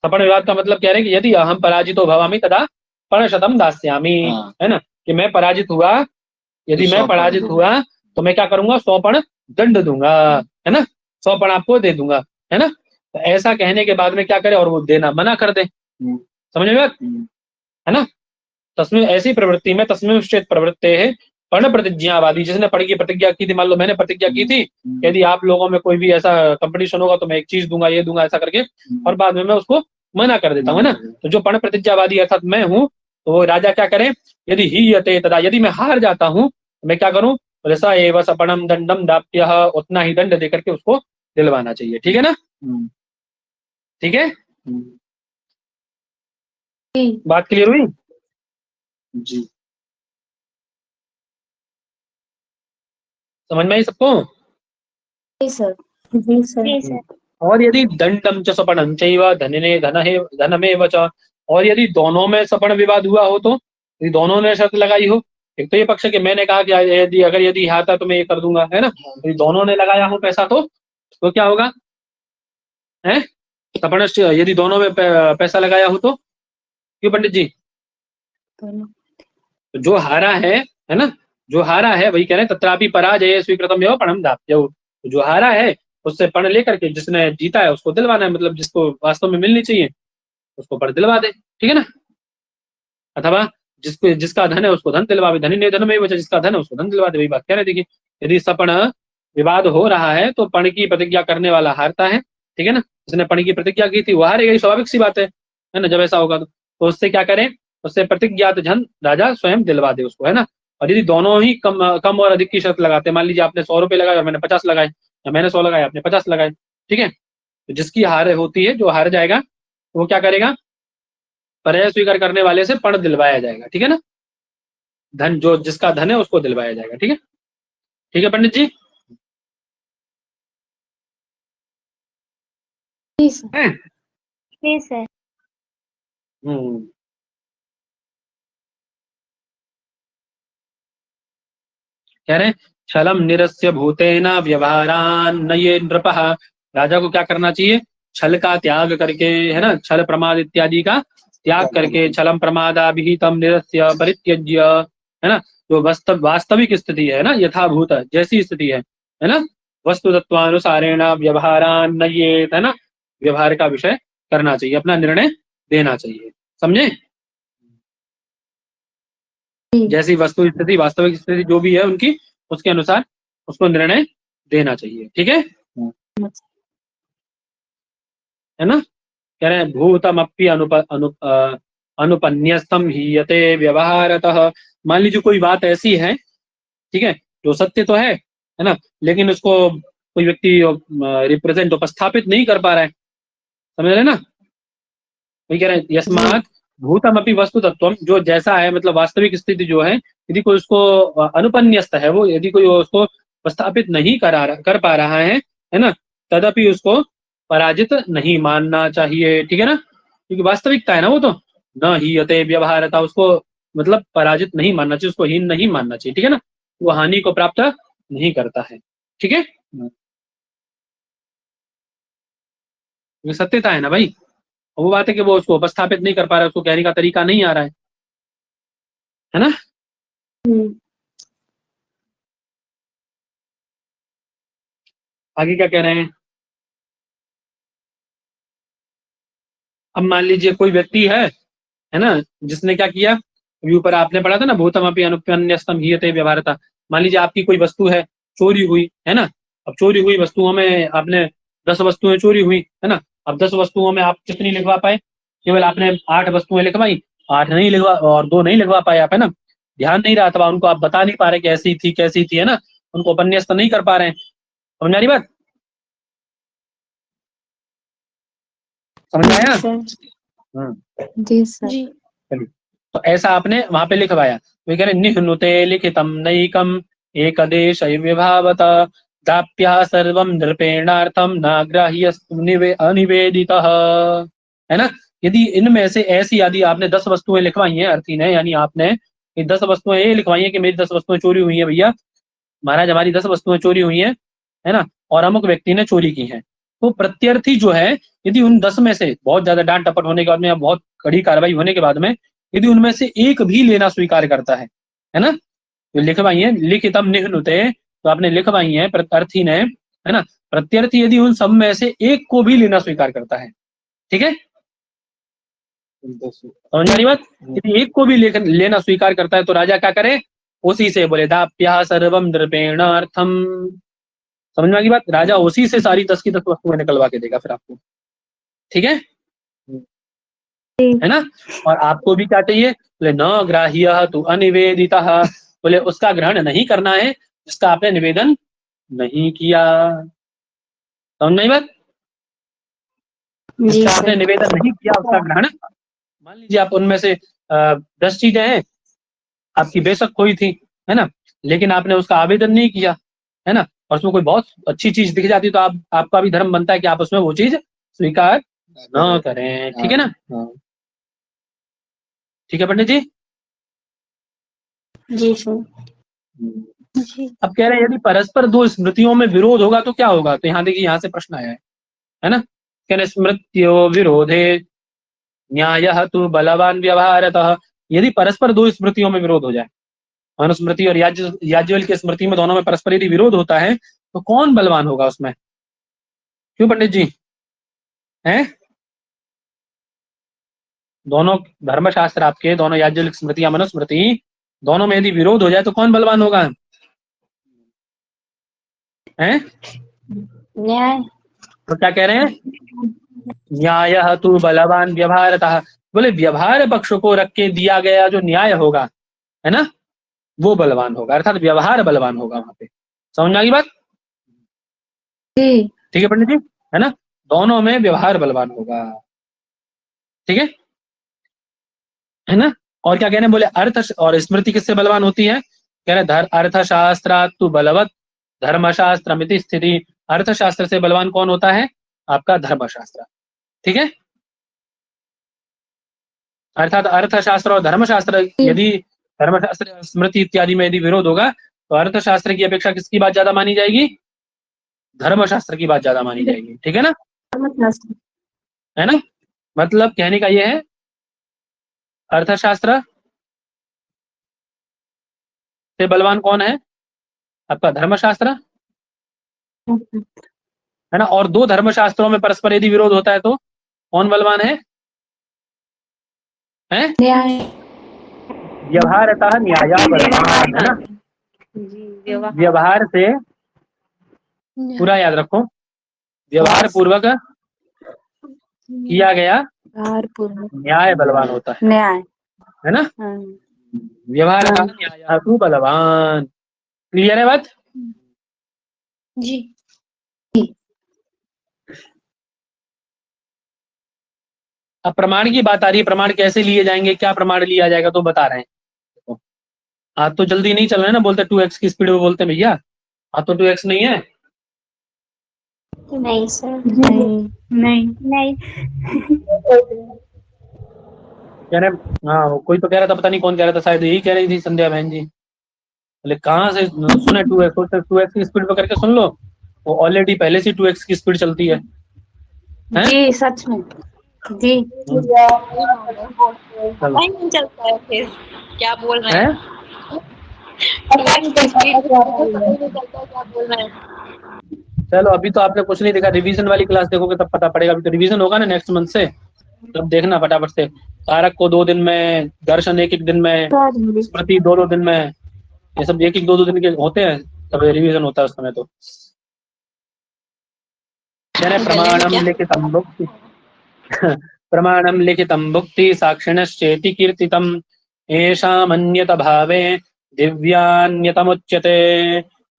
सपन विवाद का मतलब कह रहे हैं कि यदि अहम पराजितो भवामि तदा पण दास्यामि, है ना, कि मैं पराजित हुआ, यदि मैं पराजित हुआ तो मैं क्या करूंगा, 100 पण दंड दूंगा, है ना, 100 पण आपको दे दूंगा, है ना, तो ऐसा कहने के बाद में क्या करे, और वो देना मना कर दे, समझ में बात, है ना, तस्मिन ऐसी प्रवृत्ति में तस्मिन चेत प्रवृत्ते है पर्ण प्रतिज्ञावादी, जिसने पढ़ की प्रतिज्ञा की थी, मान लो मैंने प्रतिज्ञा की थी, यदि आप लोगों में कोई भी ऐसा कंपटीशन होगा तो मैं एक चीज दूंगा, ये दूंगा, ऐसा करके, और बाद में मैं उसको मना कर देता हूँ, है ना, तो जो पर्ण प्रतिज्ञावादी अर्थात मैं हूँ, तो वो राजा क्या करे, यदि ही यते तदा, यदि मैं हार जाता हूँ तो मैं क्या करूँ, बोले स एव सपणम दंडम दाप्य, उतना ही दंड देकर के उसको दिलवाना चाहिए, ठीक है ना, ठीक है, जी बात क्लियर हुई जी? समझ में आई सबको? सर। जी सर। और यदि दंडम च सपणं चैव धनने धनमेव च, और यदि दोनों में सपण विवाद हुआ हो तो, यदि दोनों ने शर्त लगाई हो, एक तो ये पक्ष कि मैंने कहा कि यदि आता तो मैं ये कर दूंगा, है ना, यदि दोनों ने लगाया हो पैसा तो क्या होगा, है सपण, यदि दोनों में पैसा लगाया हो तो, क्यों पंडित जी? तो जो हारा है ना, जो हारा है वही कह रहे हैं तत्रापि पराजय स्वीकृतम एवं पणम दाप्यौ। तो जो हारा है उससे पण लेकर के जिसने जीता है उसको दिलवाना है, मतलब जिसको वास्तव में मिलनी चाहिए उसको पण दिलवा दे, ठीक है ना। अथवा जिसका धन है उसको धन दिलवावे, धनी ने धन में बचा, जिसका धन है उसको धन दिलवा दे, वही बात कह रहे। देखिए यदि सपण विवाद हो रहा है तो पण की प्रतिज्ञा करने वाला हारता है, ठीक है ना। जिसने पण की प्रतिज्ञा की थी वो हारेगा, स्वाभाविक सी बात है ना। जब ऐसा होगा तो उससे क्या करें, उससे प्रतिज्ञात धन राजा स्वयं दिलवा दे उसको, है ना। और यदि दोनों ही कम और अधिक की शर्त लगाते हैं, मान लीजिए आपने 100 रुपए लगाए और मैंने 50 लगाए, या मैंने 100 लगाए आपने 50 लगाए, ठीक है, तो जिसकी हार होती है, जो हार जाएगा वो क्या करेगा, पराजय स्वीकार करने वाले से पण दिलवाया जाएगा, ठीक है ना। धन जो जिसका धन है उसको दिलवाया जाएगा, ठीक है। ठीक है पंडित जी? हैं? जी सर। हम्म, कह रहे हैं छलम निरस्य भूतेन व्यवहारान न ये नृपः। राजा को क्या करना चाहिए, छल का त्याग करके, है ना, छल प्रमाद इत्यादि का त्याग करके, छलम प्रमादाभिहितम निरस्य परित्यज्य, है ना, जो वास्तविक स्थिति है ना, यथाभूत जैसी स्थिति है ना, वस्तु तत्वानुसारेण व्यवहारान न ये, है ना, व्यवहार का विषय करना चाहिए, अपना निर्णय देना चाहिए, समझे। जैसी वस्तु स्थिति वास्तविक स्थिति जो भी है उनकी, उसके अनुसार उसको निर्णय देना चाहिए, ठीक है ना। कह रहे हैं भूतमप्य अनुपन्यस्तम हीयते व्यवहारतः। मान लीजिए कोई बात ऐसी है, ठीक है, जो सत्य तो है ना, लेकिन उसको कोई व्यक्ति रिप्रेजेंट उपस्थापित नहीं कर पा रहा है, समझ रहे ना। वही कह रहे हैं यस्मात् भूतम अपनी वस्तु तत्व, जो जैसा है मतलब वास्तविक स्थिति जो है, यदि कोई उसको अनुपन्यस्त है, वो यदि कोई उसको प्रस्थापित नहीं कर पा रहा है ना, तदपि उसको पराजित नहीं मानना चाहिए, ठीक है ना, क्योंकि वास्तविकता है ना वो तो। न ही यते व्यवहारता, उसको मतलब पराजित नहीं मानना चाहिए, उसको हीन नहीं मानना चाहिए, ठीक है ना, वो हानि को प्राप्त नहीं करता है, ठीक है। ये सत्यता है ना भाई। वो बात है कि वो उसको उपस्थापित नहीं कर पा रहा है, उसको कहने का तरीका नहीं आ रहा है ना। आगे क्या कह रहे हैं, अब मान लीजिए कोई व्यक्ति है ना, जिसने क्या किया, अभी ऊपर आपने पढ़ा था ना, भूतम अपनी अनुप्यन्यस्तम हीयते व्यवहारता। मान लीजिए आपकी कोई वस्तु है, चोरी हुई है ना, अब चोरी हुई वस्तुओं में आपने 10 वस्तुएं चोरी हुई है ना, अब 10 वस्तुओं में आप कितनी लिखवा पाए, केवल आपने 8 वस्तुएं लिखवाई, 8 नहीं लिखवा और 2 नहीं लिखवा पाए आप, है ना, ध्यान नहीं रहा था उनको, आप बता नहीं पा रहे कैसी थी कैसी थी, है ना, उनको उपन्यस्त नहीं कर पा रहे हैं, समझ आ रही बात, समझ में आया। जी सर। चलिए, तो ऐसा आपने वहां पे लिखवाया, वे कह रहे निहनुते लिखितम नैकम एक देश विभावत दाप्या सर्वम नृपेणार्थम नाग्राह्य अनिवेदितः, है ना। यदि इनमें से ऐसी यदि आपने 10 वस्तुएं लिखवाई हैं अर्थी ने, यानी आपने ये 10 वस्तुएं ये लिखवाई हैं कि मेरी 10 वस्तुएं चोरी हुई हैं भैया, महाराज हमारी 10 वस्तुएं चोरी हुई हैं, है ना, और अमुक व्यक्ति ने चोरी की हैं, तो प्रत्यर्थी जो है, यदि उन 10 में से बहुत ज्यादा डांट टपट होने के बाद में या बहुत कड़ी कार्रवाई होने के बाद में यदि उनमें से एक भी लेना स्वीकार करता है ना, जो लिखवाई है लिखितम निहनुते, तो आपने लिखवाई है प्रत्यर्थी ने, है ना, प्रत्यर्थी यदि उन सब में से एक को भी लेना स्वीकार करता है, ठीक है, समझ में आ रही बात। यदि एक को भी लेना स्वीकार करता है तो राजा क्या करे, उसी से बोले दाप्या सर्वम नृपेणार्थम, समझ में आ गई बात, राजा उसी से सारी 10 की 10 वस्तुएं निकलवा के देगा फिर आपको, ठीक है ना। और आपको भी क्या चाहिए, बोले न ग्राह्य तु अनिवेदितः, बोले उसका ग्रहण नहीं करना है जिसका आपने निवेदन नहीं किया, समझ में आई बात, जी जिसका आपने सर। निवेदन नहीं किया उसका ग्रहण मान लीजिए आप उनमें से 10 चीजें हैं, आपकी बेशक कोई थी, है ना, लेकिन आपने उसका आवेदन नहीं किया, है ना, और उसमें कोई बहुत अच्छी चीज दिख जाती तो आपका भी धर्म बनता है कि आप उसमें वो चीज स्वीकार न करें, ठीक है ना। ठीक है पंडित जी। जी सर। जी। अब कह रहे हैं यदि परस्पर दो स्मृतियों में विरोध होगा तो क्या होगा, तो यहाँ देखिए, यहाँ से प्रश्न आया है ना, कह रहे स्मृत्यो विरोधे न्यायः तु बलवान व्यवहारतः। यदि परस्पर दो स्मृतियों में विरोध हो जाए, मनुस्मृति और याज्ञवल्क्य की स्मृति में, दोनों में परस्पर यदि विरोध होता है तो कौन बलवान होगा उसमें, क्यों पंडित जी हैं? दोनों धर्मशास्त्र आपके, दोनों याज्ञवल्क्य स्मृति या मनुस्मृति, दोनों में यदि विरोध हो जाए तो कौन बलवान होगा, हैं? न्याय। तो क्या कह रहे हैं, न्यायः तु बलवान व्यवहारतः। बोले व्यवहार पक्ष को रख के दिया गया जो न्याय होगा, है ना, वो बलवान होगा, अर्थात व्यवहार बलवान होगा वहां पे। समझ में आ गई बात? जी। ठीक है पंडित जी, है ना, दोनों में व्यवहार बलवान होगा, ठीक है ना। और क्या कह रहे हैं, बोले अर्थ और स्मृति किससे बलवान होती है, कह रहे अर्थशास्त्रात् तु बलवत धर्मशास्त्रमिति स्थिति। अर्थशास्त्र से बलवान कौन होता है, आपका धर्मशास्त्र, ठीक है, अर्थात अर्थशास्त्र और धर्मशास्त्र, यदि धर्मशास्त्र स्मृति इत्यादि में यदि विरोध होगा तो अर्थशास्त्र की अपेक्षा किसकी बात ज्यादा मानी जाएगी, धर्मशास्त्र की बात ज्यादा मानी जाएगी, ठीक है ना, है ना। मतलब कहने का यह है, अर्थशास्त्र से बलवान कौन है, आपका धर्मशास्त्र, है ना, और दो धर्मशास्त्रों में परस्पर यदि विरोध होता है तो कौन बलवान है, हैं? न्याय। व्यवहारतः न्याय बलवान, है ना, जी। व्यवहार से, पूरा याद रखो, व्यवहार पूर्वक किया गया व्यवहार पूर्वक न्याय बलवान होता न्याय, है ना, हाँ। व्यवहार का न्याय तु बलवान। क्लियर है बात? जी। अब प्रमाण की बात आ रही है, प्रमाण कैसे लिए जाएंगे, क्या प्रमाण लिया जाएगा, तो बता रहे हैं। आज तो जल्दी नहीं चल रहे ना, बोलते 2x की स्पीड में बोलते हैं भैया, आज तो 2x नहीं है। नहीं सर, नहीं नहीं नहीं। कह रहे, हाँ कोई तो कह रहा था, पता नहीं कौन कह रहा था, शायद यही कह रही थी संध्या बहन जी, बोले कहाँ से सुने 2x की स्पीड पे करके सुन लो, वो ऑलरेडी पहले से 2x की स्पीड चलती है, हैं? जी सच में। जी। चलो, पता ही नहीं चलता है फिर क्या बोल रहे हैं? हैं। पता ही नहीं चलता क्या बोल रहे हैं। चलो अभी तो आपने कुछ नहीं देखा, रिवीजन वाली क्लास देखोगे तब पता पड़ेगा, अभी तो रिवीजन होगा ना नेक्स्ट मंथ से, तब देखना फटाफट से, कारक को 2 दिन में, दर्शन एक एक दिन में, स्मृति 2 दिन में, ये सब एक एक 2 दिन के होते हैं, तब रिवीजन होता है उस समय तो। कह रहे प्रमाणम लिखितम भुक्ति प्रमाणम लिखितम भुक्ति साक्षिणश्चेति कीर्तितम एषामन्यत भावे दिव्यान्यतमुच्यते।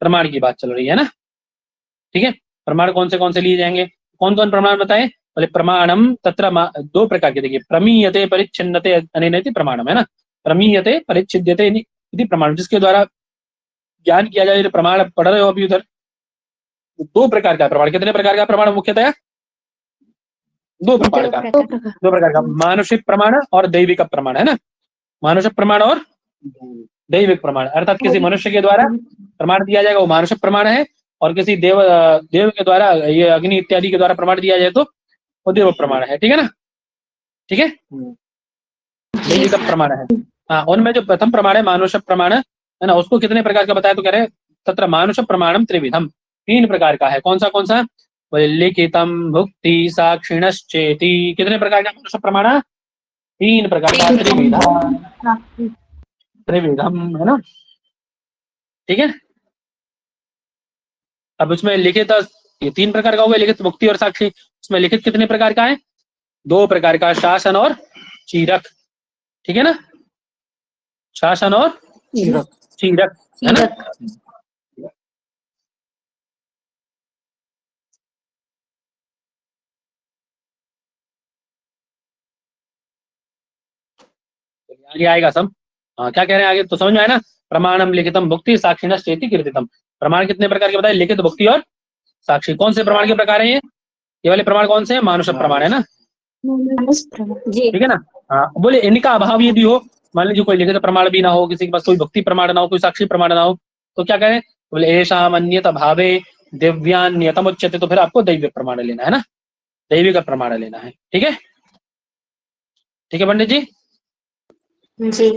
प्रमाण की बात चल रही है ना, ठीक है। प्रमाण कौन से लिए जाएंगे, कौन कौन प्रमाण बताए, बोले प्रमाणम तत्र 2 प्रकार के, देखिए प्रमीयते परिच्छिन्नते अनेनेति प्रमाणम, है ना, प्रमीयते परिच्छिद्यते इति प्रमाण, जिसके द्वारा ज्ञान किया जाए, प्रमाण पढ़ रहे हो अभी उधर, 2 प्रकार का प्रमाण, कितने प्रकार का प्रमाण मुख्यतः, 2 प्रकार का मानुषिक प्रमाण और दैविक प्रमाण, है ना, मानुषिक प्रमाण और दैविक प्रमाण, अर्थात किसी मनुष्य के द्वारा प्रमाण दिया जाएगा वो मानुषिक प्रमाण है, और किसी देव के द्वारा, ये अग्नि इत्यादि के द्वारा प्रमाण दिया जाए तो वो देव प्रमाण है, ठीक है ना, ठीक है, दैविक प्रमाण है। हाँ, उनमें जो प्रथम प्रमाण है मानुष प्रमाण, है ना, उसको कितने प्रकार का बताया, तो कह रहे तत्र मानुष प्रमाणम त्रिविधम, 3 प्रकार का है, कौन सा, बोले लिखितम भुक्ति साक्षिणश्चेति, कितने प्रकार का मानुष प्रमाण, 3 प्रकार का, त्रिविधम, है ना, ठीक है। अब उसमें लिखित, ये 3 प्रकार का हो गया, लिखित भुक्ति और साक्षी, उसमें लिखित कितने प्रकार का है, 2 प्रकार का, शासन और चीरक, ठीक है ना, शासन और चीरक, है ना। आगे आएगा सब। हाँ, क्या कह रहे हैं आगे तो समझ में आया ना। प्रमाणम लिखितम भुक्ति साक्षिणा चेति कीर्तितम। प्रमाण कितने प्रकार के बताए, लिखित, भुक्ति और साक्षी। कौन से प्रमाण के प्रकार हैं ये वाले प्रमाण कौन से हैं, मानुष प्रमाण है ना, जी। ठीक है ना। हाँ, बोले इनका अभाव यदि हो, मान लीजिए कोई लिखित प्रमाण भी ना हो, किसी के पास कोई भक्ति प्रमाण ना हो, कोई साक्षी प्रमाण ना हो, तो क्या करें, बोले ऐसा अन्यत भावे दिव्यान्यतम उच्यते, तो फिर आपको दैव्य प्रमाण लेना है ना, दैवी का प्रमाण लेना है। ठीक है, ठीक है पंडित जी। जी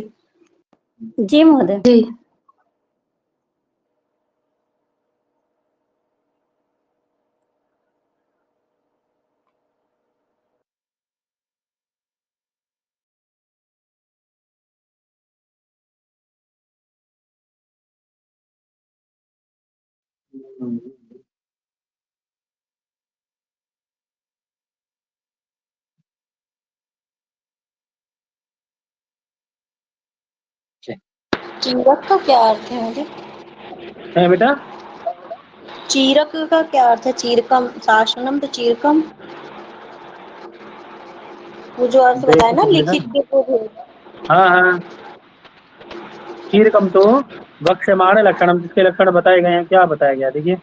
जी महोदय। जी चीरक का क्या अर्थ है मुझे? है बेटा, चीरक का क्या अर्थ है? चीरकम शासनम तो चीरकम, वो जो अर्थ बताया ना लिखित के वो है। हाँ हाँ, कीरकम तो वक्ष्यमाण लक्षणम, जिसके लक्षण बताए गए हैं। क्या बताया गया देखिए,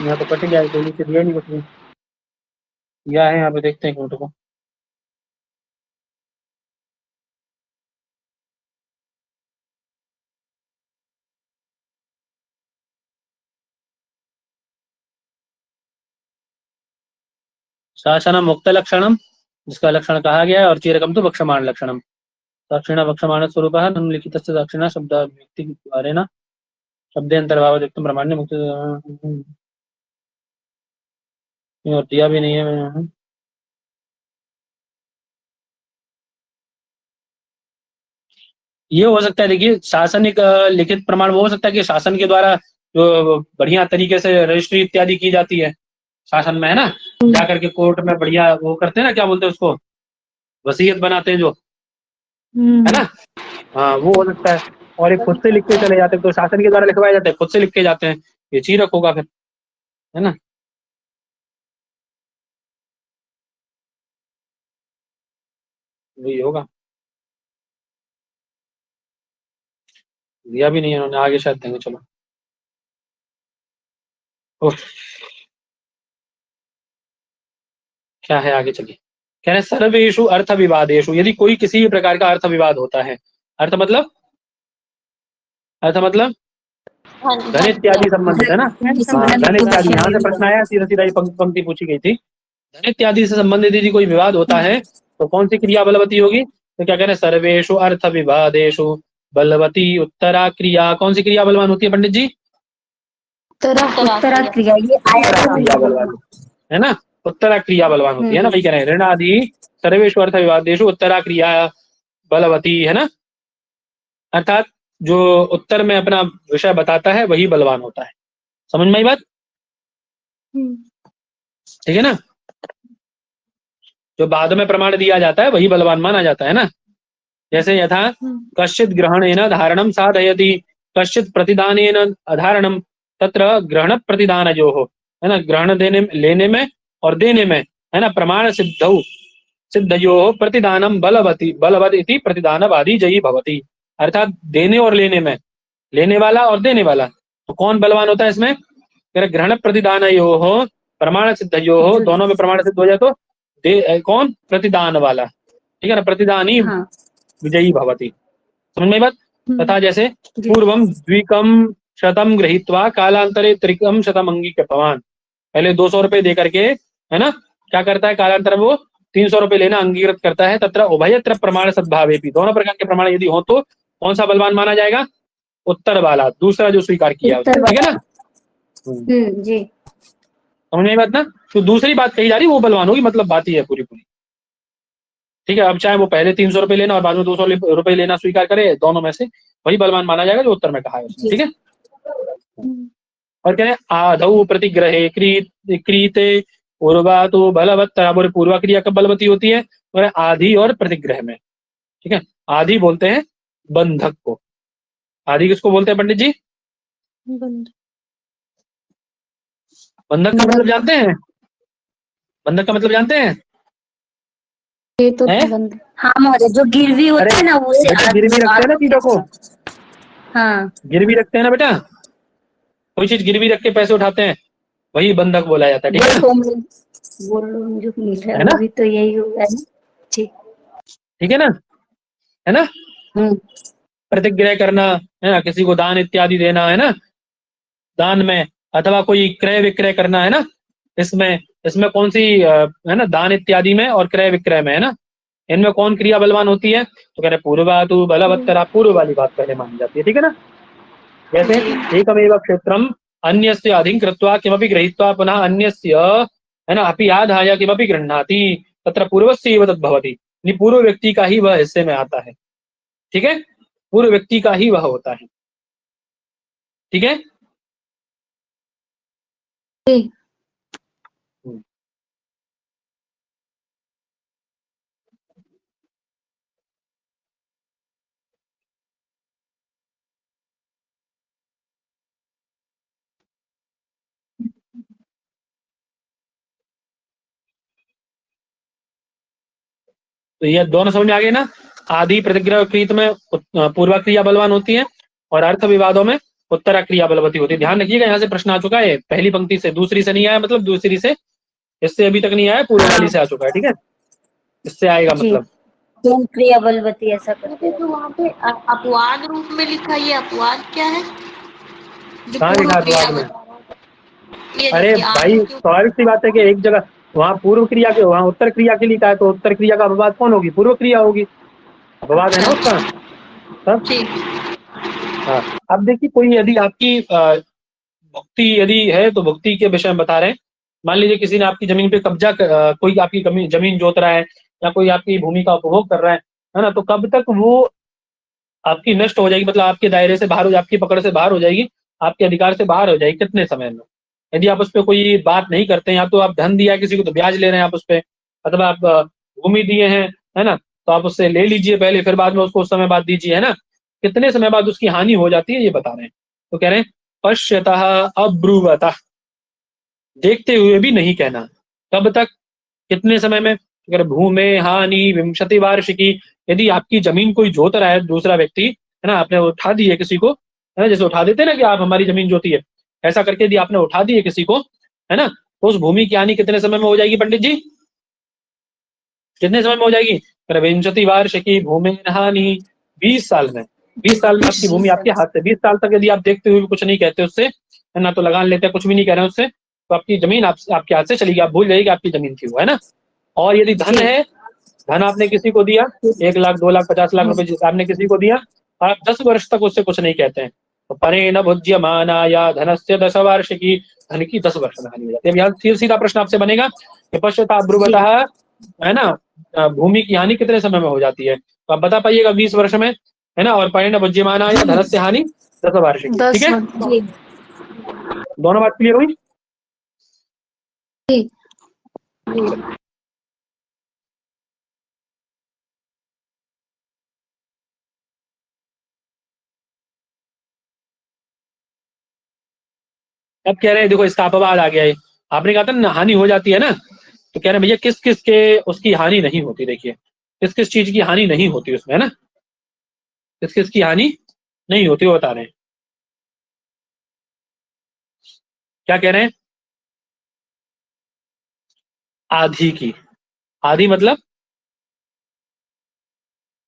यहाँ तो कट गया, कोई नीचे दिया नहीं कुछ भी, या है यहाँ पे, देखते हैं फोटो को। शासनम मुक्त लक्षणम, जिसका लक्षण कहा गया है, और चीरकम तो वक्षमाण लक्षणम। साक्षिणा वक्षमाण स्वरूप निम्नलिखित साक्षिणा शब्द व्यक्ति द्वारे न शब्द अंतर्भाव ब्रह्मांड मुक्त, और दिया भी नहीं है मैंने। ये हो सकता है, देखिए शासन एक लिखित प्रमाण वो हो सकता है कि शासन के द्वारा जो बढ़िया तरीके से रजिस्ट्री इत्यादि की जाती है शासन में, है ना, जाकर के कोर्ट में बढ़िया वो करते हैं ना, क्या बोलते हैं उसको, वसीयत बनाते हैं जो, है ना। हाँ, वो हो सकता है। और एक खुद से लिख के चले जाते हैं, तो शासन के द्वारा लिखवाए जाते हैं, खुद से लिख के जाते हैं, ये चीरक होगा फिर, है ना। वही होगा, दिया भी नहीं है उन्होंने, आगे शायद देंगे। चलो, उफ, क्या है आगे, चलिए। कह रहे हैं सर्वेषु अर्थ विवादेशु, यदि कोई किसी भी प्रकार का अर्थ विवाद होता है, अर्थ मतलब, अर्थ मतलब हाँ धन इत्यादि संबंधित, है ना। हाँ, धन इत्यादि, यहाँ से प्रश्न आया, सीधा सीधा ये पंक्ति पूछी गई थी। धन इत्यादि से संबंधित यदि कोई विवाद होता है तो कौन सी क्रिया बलवती होगी, तो क्या कह रहे हैं, सर्वेषु अर्थ विवादेशु बलवती उत्तरा क्रिया। कौन सी क्रिया बलवान होती है पंडित जी, उत्तरा क्रिया, ये क्रिया बलवान है ना, उत्तरा क्रिया बलवान होती है ना। वही कह रहे हैं, ऋणादि सर्वेषु अर्थ विवादेशु उत्तरा क्रिया बलवती, है ना। अर्थात जो उत्तर में अपना विषय बताता है वही बलवान होता है। समझ में आई बात, ठीक है ना। जो बाद में प्रमाण दिया जाता है वही बलवान माना जाता है ना। जैसे यथा कश्चित ग्रहणेन धारणम साधयति, कश्चित प्रतिदानेन अधारणम, तत्र ग्रहण प्रतिदानयोः, है ना, ग्रहण देने लेने में और देने में, है ना, प्रमाण सिद्धौ सिद्धयोः प्रतिदानम बलवती बलवद इति प्रतिदानवादी जयी भवति। अर्थात देने और लेने में, लेने वाला और देने वाला, तो कौन बलवान होता है इसमें, ग्रहण प्रतिदानयोः प्रमाण सिद्धयोः, दोनों में प्रमाण सिद्ध हो जाए तो कौन, प्रतिदान वाला, ठीक है ना, प्रतिदानी विजयी भवति। समझ में बात। तथा जैसे पूर्वम द्विकम शतम गृहीत्वा कालांतरे त्रिकम शतम अंगीकृतवान, पहले 200 रुपए दे करके, है ना, क्या करता है, कालांतर वो 300 रुपए लेना अंगीकृत करता है। तत्र उभयत्र प्रमाण सद्भावे भी, दोनों प्रकार के प्रमाण यदि हो तो कौन सा बलवान माना जाएगा, उत्तर वाला, दूसरा जो स्वीकार किया, ठीक है ना। जी, समझ में बात ना। तो दूसरी बात कही जा रही वो बलवान होगी, मतलब बात ही है पूरी पूरी, ठीक है। अब चाहे वो पहले 300 रुपए लेना और बाद में 200 रुपए लेना स्वीकार करे, दोनों में से वही बलवान माना जाएगा जो उत्तर में कहा है उसने, ठीक है। और कह रहे हैं आधौ प्रतिग्रहे क्रीते पूर्वा तो बलवत्तरा, बोले पूर्वा क्रिया कब बलवती होती है, तो आधि और प्रतिग्रह में, ठीक है। आधि बोलते हैं बंधक को, आधि किसको बोलते हैं पंडित जी, बंधक का मतलब जानते हैं, बंधक का मतलब जानते हैं, ये तो हाँ महोदय, जो गिरवी होता अरे है ना वो बेटा, गिरवी रखते हैं ना चीजों को, हाँ गिरवी रखते हैं ना बेटा, कोई चीज गिरवी रख के पैसे उठाते हैं, वही बंधक बोला जाता है, ठीक है ना? वो लोन जो मिल रहा है है ना? वो भी तो यही होगा ना। ठीक। ठीक है ना? है ना? हम्म। प्रतिग्रह करना, है ना, किसी को दान इत्यादि देना, है ना, दान में, अथवा कोई क्रय विक्रय करना, है ना, इसमें इसमें कौन सी है ना, दान इत्यादि में और क्रय विक्रय में, है ना, इनमें कौन क्रिया बलवान होती है? तो कह रहे पूर्वातु बलवत्तरा, पूर्व वाली बात पहले मानी जाती है, ठीक है ना? जैसे एकमेव क्षेत्रम अन्यस्य अधिकृत्वा किमपि गृहीत्वा पुनः अन्यस्य, है ना, अपि आधाय किमपि गृह्णाति, तत्र पूर्वस्य एव तद्भवति, यानी पूर्व व्यक्ति का ही वह हिस्से में आता है, ठीक है, पूर्व व्यक्ति का ही वह होता है, ठीक है। ठीक। तो ये दोनों समझ में आ गए ना? आदि प्रतिग्रह क्रियत में पूर्वा क्रिया बलवान होती है, और अर्थ विवादों में उत्तरा क्रिया बलवती होती है। ध्यान रखिएगा, यहाँ से प्रश्न आ चुका है, पहली पंक्ति से, दूसरी से नहीं आया, मतलब दूसरी से, इससे अभी तक नहीं आया, पूर्व वाली से आ चुका है, ठीक है, इससे आएगा जी। मतलब। तुम क्रिया बलवती ऐसा करते तो वहाँ पे अपवाद रूप में लिखा, ये अपवाद क्या है? जो कहाँ पूर्व लिखा क्रिया अपवाद में? बता रहा है। ये अरे देखिए भाई, आदि के स्वाभाविक सी बात है कि एक जगह वहाँ पूर्व क्रिया के, वहाँ उत्तर क्रिया के लिए कहा है, तो उत्तर क्रिया का अपवाद कौन होगी? पूर्व क्रिया होगी, अपवाद है ना उसका, तब। ठीक। हाँ, अब देखिए, कोई यदि आपकी भुक्ति यदि है, तो भुक्ति के विषय में बता रहे हैं। मान लीजिए किसी ने आपकी जमीन पे कब्जा कोई आपकी जमीन जोत रहा है, या कोई आपकी भूमि का उपभोग कर रहा है ना, तो कब तक वो आपकी नष्ट हो जाएगी, मतलब आपके दायरे से बाहर हो, आपकी पकड़ से बाहर हो जाएगी, आपके अधिकार से बाहर हो जाएगी, कितने समय में? यदि आप उस पर कोई बात नहीं करते हैं, या तो आप धन दिया किसी को तो ब्याज ले रहे हैं आप उस पर, अथवा आप भूमि दिए हैं, है ना, तो आप उससे ले लीजिए पहले, फिर बाद में उसको उस समय बाद दीजिए, है ना, कितने समय बाद उसकी हानि हो जाती है, ये बता रहे हैं। तो कह रहे हैं पश्यतः अब्रुवतः, देखते हुए भी नहीं कहना, कब तक, कितने समय में? अगर भूमे हानि विंशति वार्षिकी, यदि आपकी जमीन कोई जोत रहा है दूसरा व्यक्ति, है ना, आपने उठा दी है किसी को, है ना, जैसे उठा देते हैं ना कि आप हमारी जमीन जोती है, ऐसा करके यदि आपने उठा दी है किसी को, है ना, तो उस भूमि की हानि कितने समय में हो जाएगी पंडित जी? कितने समय में हो जाएगी? अगर विंशति वार्षिकी भूमि हानि, 20 साल में, 20 साल में आपकी भूमि आपके हाथ से, 20 साल तक यदि आप देखते हुए भी कुछ नहीं कहते उससे, है ना, तो लगान लेते हैं, कुछ भी नहीं कह रहे हैं उससे, तो आपकी जमीन आपके हाथ से चली गई, आप भूल जाइए कि आपकी जमीन थी वो, है ना। और यदि धन है, धन आपने किसी को दिया, 1 लाख 2 लाख 50 लाख रुपए आपने किसी को दिया, आप 10 वर्ष तक उससे कुछ नहीं कहते हैं, तो परे न भुज्य माना या धनस्य 10 वार्षिकी, धन की 10 वर्ष में हानि हो जाती है। अब यहाँ सीधा प्रश्न आपसे बनेगा कि पश्चात ब्रुवतः, है ना, भूमि की हानि कितने समय में हो जाती है, तो आप बता पाइएगा 20 वर्ष में, है ना, और परे न भुज्य माना या धनस्य हानि 10 वार्षिकी, ठीक है, दोनों बात क्लियर हुई? अब कह रहे हैं देखो, इसका अपवाद आ गया है, आपने कहा था ना हानि हो जाती है ना, तो कह रहे हैं भैया किस किस के उसकी हानि नहीं होती, देखिए किस किस चीज की हानि नहीं होती उसमें, है ना, किस किस की हानि नहीं होती वो बता रहे हैं। क्या कह रहे हैं? आधी की, आधी मतलब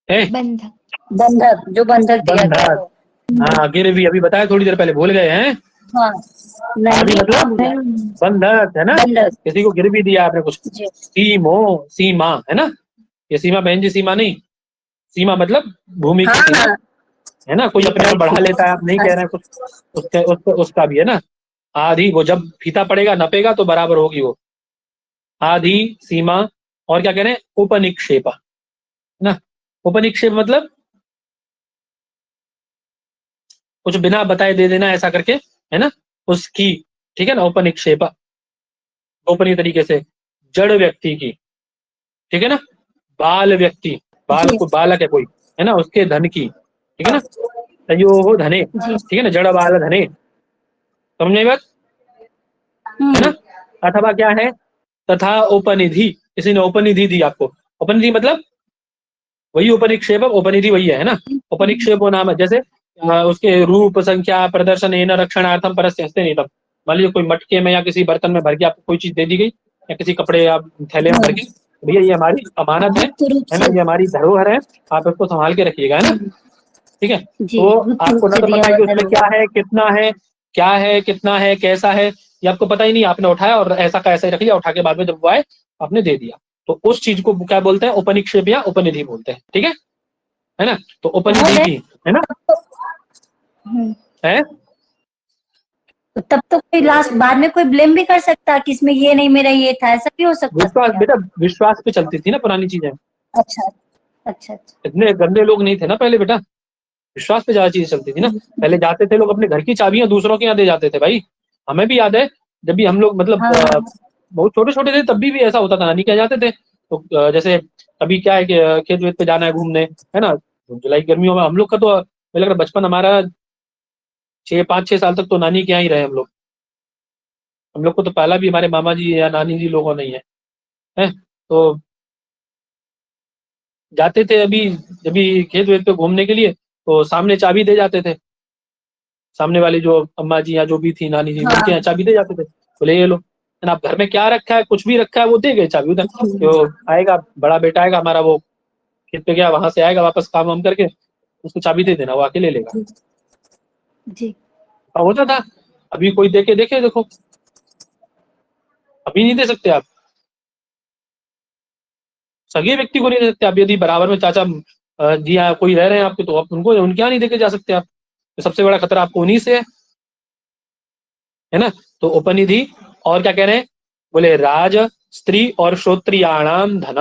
है बंधक, जो बंधक दिया गया बंधक, हो। हाँ, गिरवी, अभी बताया थोड़ी देर पहले, भूल गए हैं? हाँ आधी नहीं मतलब बंधक, है ना, बंधक। किसी को गिरवी दिया आपने कुछ, जी। सीमो, सीमा, है ना, ये सीमा बहन जी, सीमा नहीं, सीमा मतलब भूमि की सीमा, हाँ है ना, कोई अपने में बढ़ा लेता है, आप नहीं कह रहे हैं कुछ, उसका भी, है ना, आधी, वो जब फीता पड़ेगा नपेगा तो बराबर होगी वो, आधी, सीमा, और क्या कह रहे हैं? उपनिक्षेप, है ना, उपनिक्षेप मतलब कुछ बिना बताए दे देना, ऐसा करके, है ना, उसकी, ठीक है ना, उपनिक्षेप, गोपनीय तरीके से, जड़ व्यक्ति की, ठीक है ना, बाल व्यक्ति, बाल को बालक है कोई, है ना, उसके धन की, ठीक है ना, तयो धने, ठीक है ना, जड़ बाल धने, समझ में आई बात, है ना, अथवा क्या है, तथा उपनिधि, किसी ने उपनिधि दी आपको, उपनिधि मतलब वही उपनिक्षेप, उपनिधि वही है ना। उपनिक्षेपो नाम, जैसे उसके रूप संख्या प्रदर्शन एन रक्षणार्थम परस्य हस्ते नीतम। मान लीजिए कोई मटके में या किसी बर्तन में भर के आपको कोई चीज दे दी गई, या किसी कपड़े या थैले में भर के, भैया ये हमारी अमानत है ना, ये हमारी धरोहर है, आप इसको संभाल के रखिएगा, है ना। ठीक है, जी, तो गुप्त रूप आपको ना से तो दिया पता है कि हुआ उसमें क्या है, कितना है, क्या है, कितना है, कैसा है, ये आपको पता ही नहीं, आपने उठाया और ऐसा का ऐसा ही रख लिया, उठा के बाद में जब वो आए आपने दे दिया। तो उस चीज को क्या बोलते हैं, उपनिक्षेप या उपनिधि बोलते हैं। ठीक है ना। तो उपनिधि भी है ना, है। तब तो कोई लास्ट बाद में कोई ब्लेम भी कर सकता कि इसमें ये नहीं, मेरा ये था, ऐसा भी हो सकता विश्वास क्या? बेटा, विश्वास पे चलती थी ना पुरानी चीजें। अच्छा अच्छा अच्छा। इतने गंदे लोग नहीं थे ना पहले बेटा, विश्वास पे ज्यादा चीजें चलती थी ना। पहले जाते थे लोग अपने घर की चाबियां दूसरों के यहाँ दे जाते थे भाई। हमें भी याद है जब भी हम लोग मतलब हाँ बहुत छोटे छोटे थे तब भी ऐसा होता था, नानी क्या जाते थे तो जैसे अभी क्या है कि खेत वेत पे जाना है घूमने, है ना, जुलाई गर्मियों में हम लोग का तो मुझे लग रहा है बचपन हमारा 5-6 साल तक तो नानी के यहाँ ही रहे हम लोग। हम लोग को तो पहला भी हमारे मामा जी या नानी जी लोगों नहीं है, है। तो जाते थे अभी जब भी खेत वेत पे घूमने के लिए, तो सामने चाबी दे जाते थे, सामने वाली जो अम्मा जी या जो भी थी नानी जी, उनके यहाँ चाबी दे जाते थे, बोले ये लो, है ना, आप घर में क्या रखा है, कुछ भी रखा है वो दे गए चाबी उधर। जो आएगा बड़ा बेटा आएगा हमारा, वो खेत पे गया, वहां से आएगा वापस काम वाम करके, उसको चाबी दे देना, वो आके ले लेगा। जी। अब होता था, अभी कोई देखे देखे देखो, अभी नहीं दे सकते आप, सगे व्यक्ति को नहीं दे सकते आप। यदि बराबर में चाचा जी हाँ कोई रह रहे हैं आपके, तो आप उनको उनके यहाँ नहीं देके जा सकते आप, तो सबसे बड़ा खतरा आपको उन्हीं से है ना। तो उपनिधि, और क्या कह रहे हैं, बोले राज स्त्री और श्रोत्रियाणाम धन,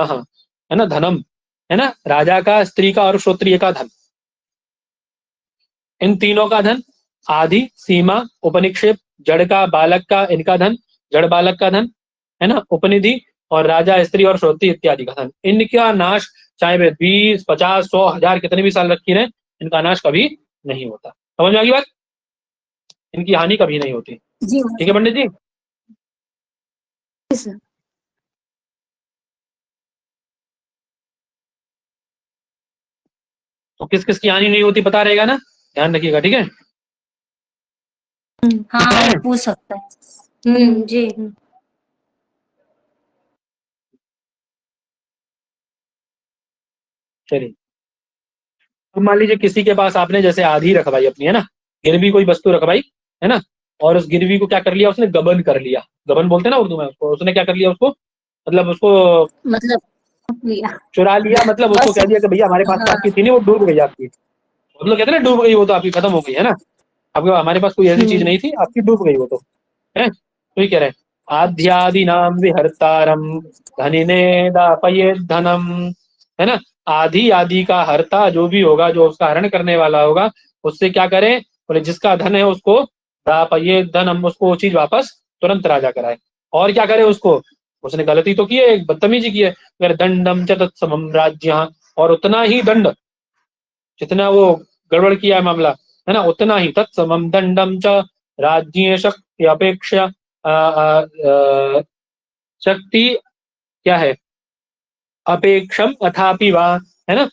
है ना, धनम, है ना, राजा का, स्त्री का और श्रोत्रिय का धन, इन तीनों का धन, आदि सीमा उपनिक्षेप, जड़ का बालक का इनका धन, जड़ बालक का धन, है ना, उपनिधि, और राजा स्त्री और श्रोत्री इत्यादि का धन, इनका नाश चाहे वे 20, 50, 100, 1000 कितने भी साल रखी रहे, इनका नाश कभी नहीं होता। समझ में आ गई बात, इनकी हानि कभी नहीं होती। जी ठीक है पंडित जी। सर। तो किस किस की हानि नहीं होती पता रहेगा ना, ध्यान रखिएगा। ठीक है, हाँ वो पूछ सकता है। जी। चलिए। अब मान लीजिए किसी के पास आपने जैसे आधी रखवाई अपनी, है ना, गिरवी कोई वस्तु रखवाई, है ना, और उस गिरवी को क्या कर लिया उसने, गबन कर लिया, गबन बोलते हैं ना उर्दू में उसको, उसने क्या कर लिया उसको, मतलब उसको मतलब लिया। चुरा लिया, मतलब उसको बस कह दिया कि भैया हमारे पास तो हाँ। आपकी थी नहीं, वो डूब गई आपकी, मतलब कहते हैं ना डूब गई, वो तो आपकी खत्म हो गई, है ना, आपके हमारे पास कोई ऐसी चीज नहीं थी, आपकी डूब गई वो तो, है। तो ये कह रहे हैं आद्यादि नाम विहर्तारम धनिने दापये धनम, है ना, आदि आदि का हर्ता जो भी होगा, जो उसका हरण करने वाला होगा, उससे क्या करें, बोले जिसका धन है उसको दापये धनम, उसको वो चीज वापस तुरंत राजा कराए। और क्या करे उसको, उसने गलती तो की है, एक बदतमीजी की है, अगर दंडम च तत्समम राज्य, और उतना ही दंड, जितना वो गड़बड़ किया है मामला, है ना, उतना ही तत्समम दंडम च राज्य शक्ति अपेक्षा शक्ति क्या है, अपेक्षम अथापि वा, है ना,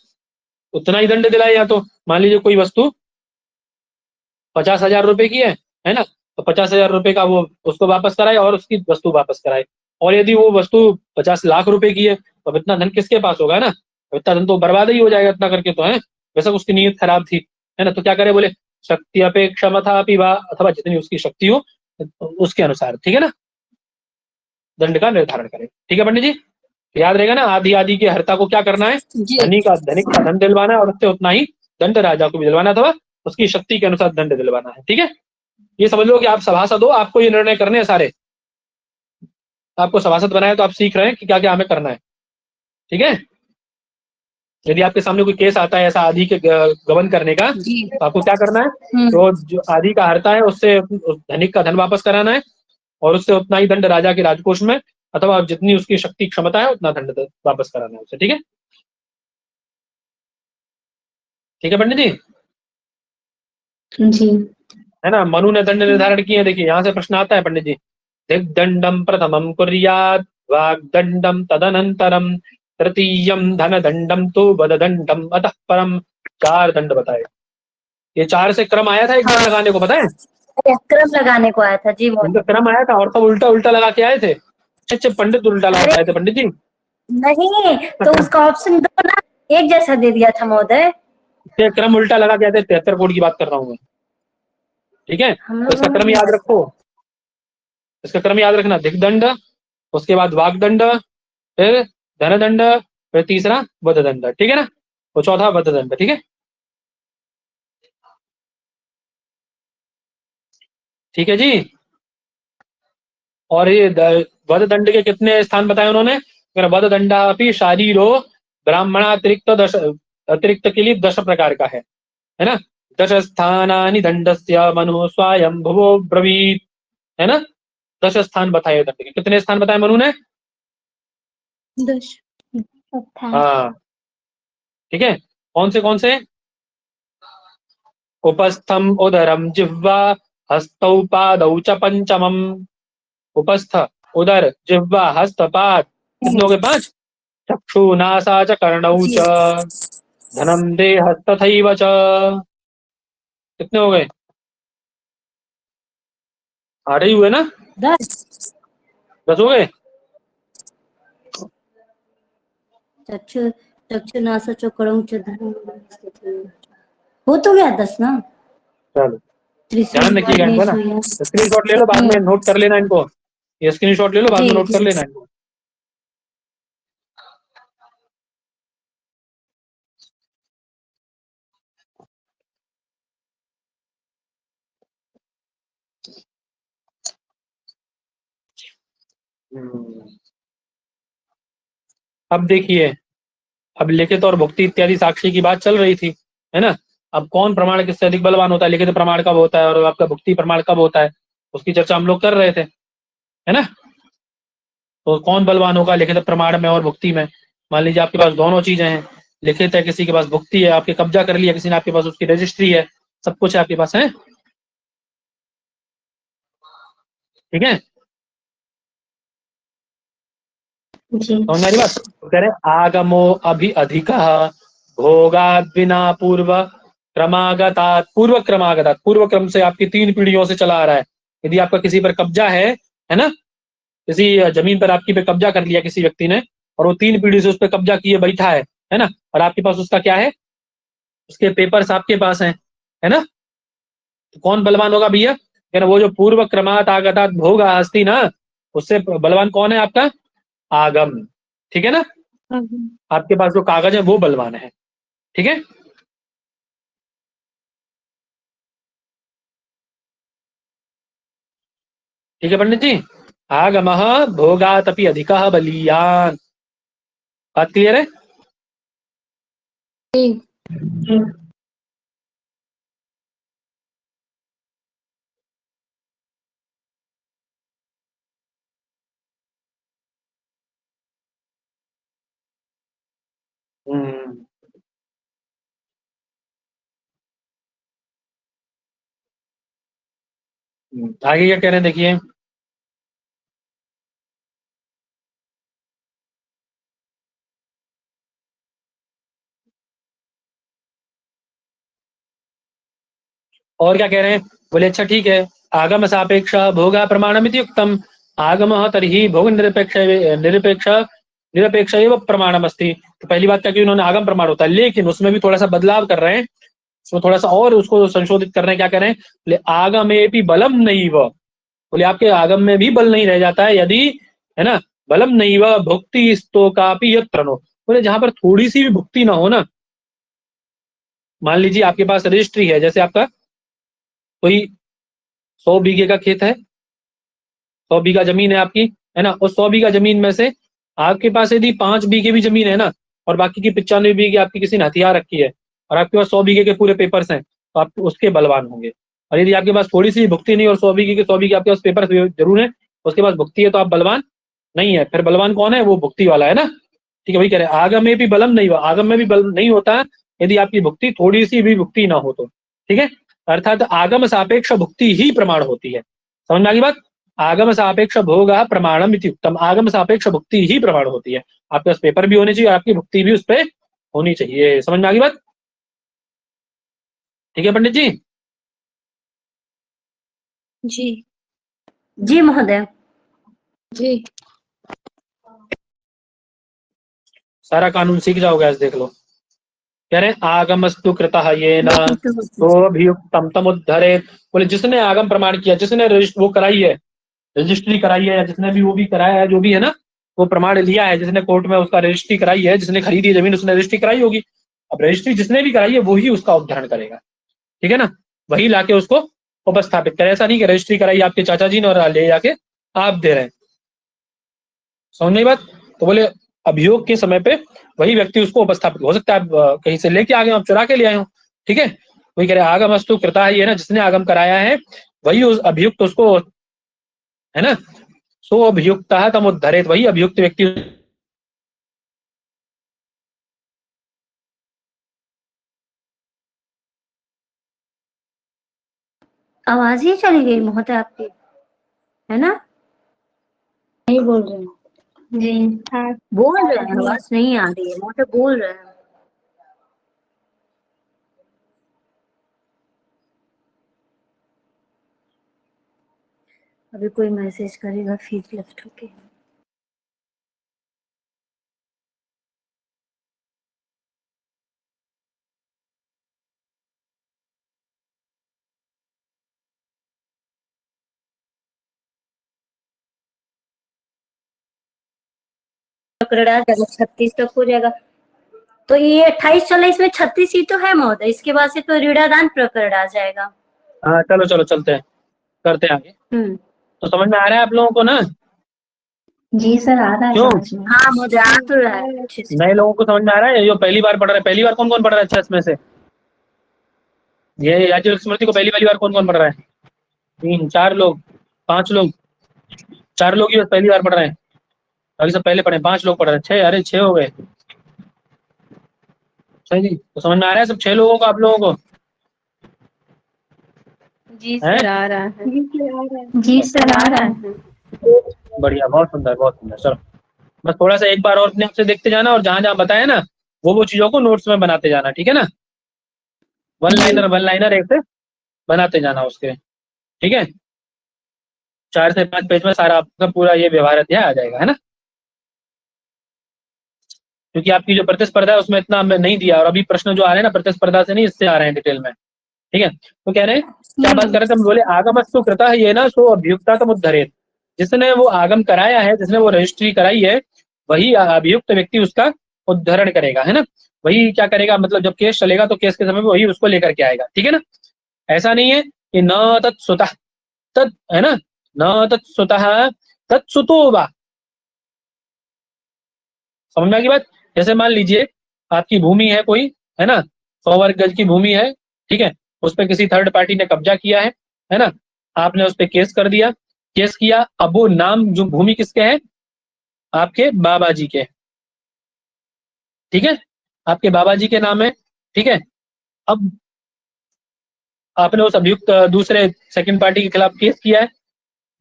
उतना ही दंड दिलाए। या तो मान लीजिए कोई वस्तु 50,000 रुपए की है ना, तो 50,000 रुपए का वो उसको वापस कराए और उसकी वस्तु वापस कराए। और यदि वो वस्तु 50 लाख रुपए की है, तो अब इतना धन किसके पास होगा, है ना, अब इतना धन तो बर्बाद ही हो जाएगा इतना करके, तो है वैसा उसकी नीयत खराब थी, है ना, तो क्या करे, बोले शक्ति अपेक्षम अथापि वा, अथवा जितनी उसकी शक्ति हो उसके अनुसार, ठीक है ना, दंड का निर्धारण करें। ठीक है पंडित जी, याद रहेगा ना, आदि आदि के हर्ता को क्या करना है, जी। धनिक का धन दिलवाना है, और उससे उतना ही दंड राजा को भी दिलवाना अथवा उसकी शक्ति के अनुसार दंड दिलवाना है। ठीक है, ये समझ लो कि आप सभासद हो, आपको ये निर्णय करने हैं सारे, आपको सभासद बनाए तो आप सीख रहे हैं कि क्या क्या हमें करना है। ठीक है, यदि आपके सामने कोई केस आता है ऐसा आदि के गबन करने का, जी। तो आपको क्या करना है, तो जो आदि का हर्ता है उससे धनिक का धन वापस कराना है, और उससे उतना ही दंड राजा के राजकोष में, अथवा जितनी उसकी शक्ति क्षमता है उतना दंड वापस कराना है उसे। ठीक है, ठीक है पंडित जी। जी। है ना, मनु ने दंड निर्धारण किए, देखिए यहाँ से प्रश्न आता है पंडित जी, दिग्दंडम प्रथमम कुर्यात् वाग्दंडम तदनंतरम तृतीयम धन दंडम तो बद दंडम अतः परम। 4 दंड बताए। ये 4 से क्रम आया था एक बार हाँ। लगाने को, पता है? क्रम लगाने को आया था जी इनका महोदय। क्रम आया था और सब उल्टा उल्टा लगा के आए थे। अच्छे पंडित उल्टा लगा के आए थे पंडित जी। नहीं तो उसका ऑप्शन दो ना, एक जैसा दे दिया था महोदय। ये क्रम उल्टा लगा के आए थे। 73 कोड की बात कर रहा हूँ मैं, ठीक है? हम तो इसका लोगों क्रम ने याद रखो, इसका क्रम याद रखना। दिग्दंड, उसके बाद वागदंड, फिर धनदंड, फिर तीसरा वधदंड, ठीक है ना? वो चौथा वधदंड, ठीक है? ठीक है जी। और ये वधदंड के कितने स्थान बताए उन्होंने? वधदंडापि शारीरो ब्राह्मणातिरिक्त दश, अतिरिक्त के लिए 10 प्रकार का है ना? 10 स्थानानि दंडस्य मनु स्वयं भुवो ब्रवीत, है ना? 10 स्थान बताए दंड के। कितने स्थान बताए मनु ने? 10। हाँ, ठीक है। कौन से? उपस्थम उदरम जिह्वा हस्तौ पादौ च पंचमम। उपस्थ, उदर, जिह्वा, हस्त, पाद, कितने हो गए? 5। चक्षु नासा च कर्णौ जी च धनम देहस्तथैव च, कितने हो गए? 8 ही हुए ना? 10। 10 हो गए। चक्षु चक्षु नासा चक्रम चधन हो तो गया 10 ना। चलो त्रिशूल ध्यान रखिएगा इनको ना। स्क्रीनशॉट ले लो, बाद में नोट कर लेना इनको। ये स्क्रीनशॉट ले लो, बाद जी में नोट कर जी। लेना इनको। अब देखिए, अब लिखित और भुक्ति इत्यादि साक्षी की बात चल रही थी, है ना? अब कौन प्रमाण किससे अधिक बलवान होता है, लिखित प्रमाण कब होता है और आपका भुक्ति प्रमाण कब होता है, उसकी चर्चा हम लोग कर रहे थे, है ना? तो कौन बलवान होगा लिखित प्रमाण में और भुक्ति में? मान लीजिए आपके पास दोनों चीजें हैं, लिखित है, किसी के पास भुक्ति है, आपके कब्जा कर लिया किसी ने, आपके पास उसकी रजिस्ट्री है, सब कुछ है आपके पास, है, ठीक है? जी समझ में आ रही बात? तो कह रहे आगमो अभि अधिकः भोगाद बिना पूर्व क्रमागतात्, पूर्व क्रमागतात्, पूर्व क्रम से आपकी 3 पीढ़ियों से चला आ रहा है। यदि आपका किसी पर कब्जा है ना? किसी जमीन पर आपकी पे कब्जा कर लिया किसी व्यक्ति ने, और वो 3 पीढ़ी से उस पर कब्जा किए बैठा है ना? और आपके पास उसका क्या है? उसके पेपर्स आपके पास है ना? तो कौन बलवान होगा भैया? कह रहे वो जो पूर्व क्रमात आगतात् भोग हस्ती ना, उससे बलवान कौन है आपका? आगम, ठीक है ना? आपके पास जो कागज है वो बलवान है, ठीक है? ठीक है पंडित जी। आगमः भोगातपि अधिकः बलीयान, बात क्लियर है? हम्म, आगे क्या कह रहे हैं देखिए। और क्या कह रहे हैं? बोले अच्छा ठीक है, आगम सापेक्ष भोगा प्रमाणमिति युक्तम, आगम तर्हि भोग निरपेक्ष निरपेक्ष निरपेक्ष एवं प्रमाणमस्ति। तो पहली बात क्या कि उन्होंने आगम प्रमाण होता है, लेकिन उसमें भी थोड़ा सा बदलाव कर रहे हैं, उसमें थोड़ा सा और उसको संशोधित कर रहे हैं। क्या कह रहे हैं? बोले आगमे भी बलम नहीं व, बोले आपके आगम में भी बल नहीं रह जाता है यदि, है ना, बलम नहीं व भुक्ति स्तोकापि यत्र नो, बोले जहां पर थोड़ी सी भी भुक्ति ना हो ना। मान लीजिए आपके पास रजिस्ट्री है, जैसे आपका कोई 100 बीघे का खेत है, 100 बीघा जमीन है आपकी, है ना? उस 100 बीघा जमीन में से आपके पास यदि 5 बीघे भी जमीन है ना, और बाकी की 95 बीघे आपकी किसी ने हथियार रखी है, और आपके पास 100 बीघे के पूरे पेपर्स हैं, तो आप उसके बलवान होंगे। और यदि आपके पास थोड़ी सी भुक्ति नहीं और 100 बीघे के 100 बीघे आपके पास पेपर जरूर है, उसके पास भुक्ति है, तो आप बलवान नहीं है। फिर बलवान कौन है? वो भुक्ति वाला, है ना? ठीक है, वही कह रहे हैं आगम में भी बलम नहीं हुआ, आगम में भी बल नहीं होता है यदि आपकी भुक्ति थोड़ी सी भी भुक्ति ना हो तो, ठीक है? अर्थात आगम सापेक्ष भुक्ति ही प्रमाण होती है। समझ में आ गई बात? आगम सापेक्ष भोग प्रमाणम इति उत्तम। आगम सापेक्ष भुक्ति ही प्रमाण होती है। आपके पास पेपर भी होने चाहिए, आपकी भुक्ति भी उस पर होनी चाहिए। समझ में आ गई बात? ठीक है पंडित जी? जी जी महोदय। जी। सारा कानून सीख जाओगे आज, देख लो। कह रहे हैं आगमस्तु कृतः येन सोऽभियुक्तम तमुद्धरेत्। बोले जिसने आगम प्रमाण किया, जिसने वो कराई है, रजिस्ट्री कराई है, या जिसने भी वो भी कराया है, जो भी है ना, वो प्रमाण लिया है, जिसने कोर्ट में उसका रजिस्ट्री कराई है, जिसने खरीदी है जमीन उसने रजिस्ट्री कराई होगी। अब रजिस्ट्री जिसने भी कराई है वो ही उसका उद्धरण करेगा, ठीक है ना? वही लाके उसको उपस्थापित करे। ऐसा नहीं कि रजिस्ट्री कराई आपके चाचा जी ने और ले जाके आप दे रहे हैं। समझ नहीं बात? तो बोले अभियोग के समय पे वही व्यक्ति उसको उपस्थापित, हो सकता है आप कहीं से लेके आ गए, आप चुरा के ले आए हो, ठीक है? वही कह रहे आगम अस्तु कृता है, ये ना जिसने आगम कराया है वही उस अभियुक्त उसको, है ना, सो अभियुक्त तम उद्धरेत, वही अभियुक्त व्यक्ति। आवाज ही चली गई महोदय आपकी, है ना? नहीं बोल रहे हैं जी बोल रहे हैं, आवाज नहीं आ रही है महोदय, बोल रहे हैं। अभी कोई मैसेज करेगा फिर लेफ्ट होके। पकड़ा जाएगा, 36 तक हो जाएगा। तो ये 28 चला, इसमें 36 ही तो है महोदय, इसके बाद से तो ऋणादान प्रकरण आ जाएगा। हाँ चलो चलो चलते हैं, करते हैं आगे। तो समझ में आ रहा है आप लोगों को ना? जी सर आ रहा है क्यों? समझ में। हाँ मुझे आ तो रहा है अच्छे से। नए लोगों को समझ में आ रहा है? जो पहली बार पढ़ रहा है, पहली बार कौन कौन पढ़ रहा है? अच्छा इसमें से ये याचिका स्मृति को पहली बार कौन कौन पढ़ रहा है? 3 4 लोग, 5 लोग, 4 लोग ही बस पहली बार पढ़ रहे हैं। अभी सब पहले पढ़े, 5 लोग पढ़ रहे हैं। 6, अरे 6 हो गए। सही जी। तो समझ में आ रहा है सब 6 लोगों को, आप लोगों को? जी सर आ रहा है। जी सर आ रहा है। बढ़िया, बहुत सुंदर बहुत सुंदर। चलो बस थोड़ा सा एक बार और अपने आप से देखते जाना, और जहां जहां बताया ना वो चीजों को नोट्स में बनाते जाना, ठीक है ना? वन लाइनर एक से बनाते जाना उसके, ठीक है? 4 से 5 पेज में सारा आपका पूरा ये व्यवहार अध्याय आ जाएगा, है ना? क्योंकि आपकी जो प्रतिस्पर्धा है उसमें इतना हमने नहीं दिया, और अभी प्रश्न जो आ रहे हैं ना प्रतिस्पर्धा से नहीं, इससे आ रहे हैं डिटेल में, ठीक है? तो कह रहे हैं क्या बात कर रहे थे हम? बोले आगमस्तु कृतः ये ना सो अभियुक्ता तम उद्धरेत। जिसने वो आगम कराया है, जिसने वो रजिस्ट्री कराई है, वही अभियुक्त व्यक्ति उसका उद्धरण करेगा, है ना? वही क्या करेगा, मतलब जब केस चलेगा तो केस के समय में वही उसको लेकर के आएगा, ठीक है ना? ऐसा नहीं है कि न तत्सुतः, तत् है ना, न तत्सुतः तत्सुतो वा। समझ में आ गई बात? जैसे मान लीजिए आपकी भूमि है कोई, है ना, 100 वर्ग गज की भूमि है, ठीक है? उस पर किसी थर्ड पार्टी ने कब्जा किया है ना? आपने उस पर केस कर दिया, केस किया। अब वो नाम जो भूमि किसके है? आपके बाबा जी के, ठीक है? आपके बाबा जी के नाम है, ठीक है? अब आपने उस अभियुक्त दूसरे सेकंड पार्टी के खिलाफ केस किया है।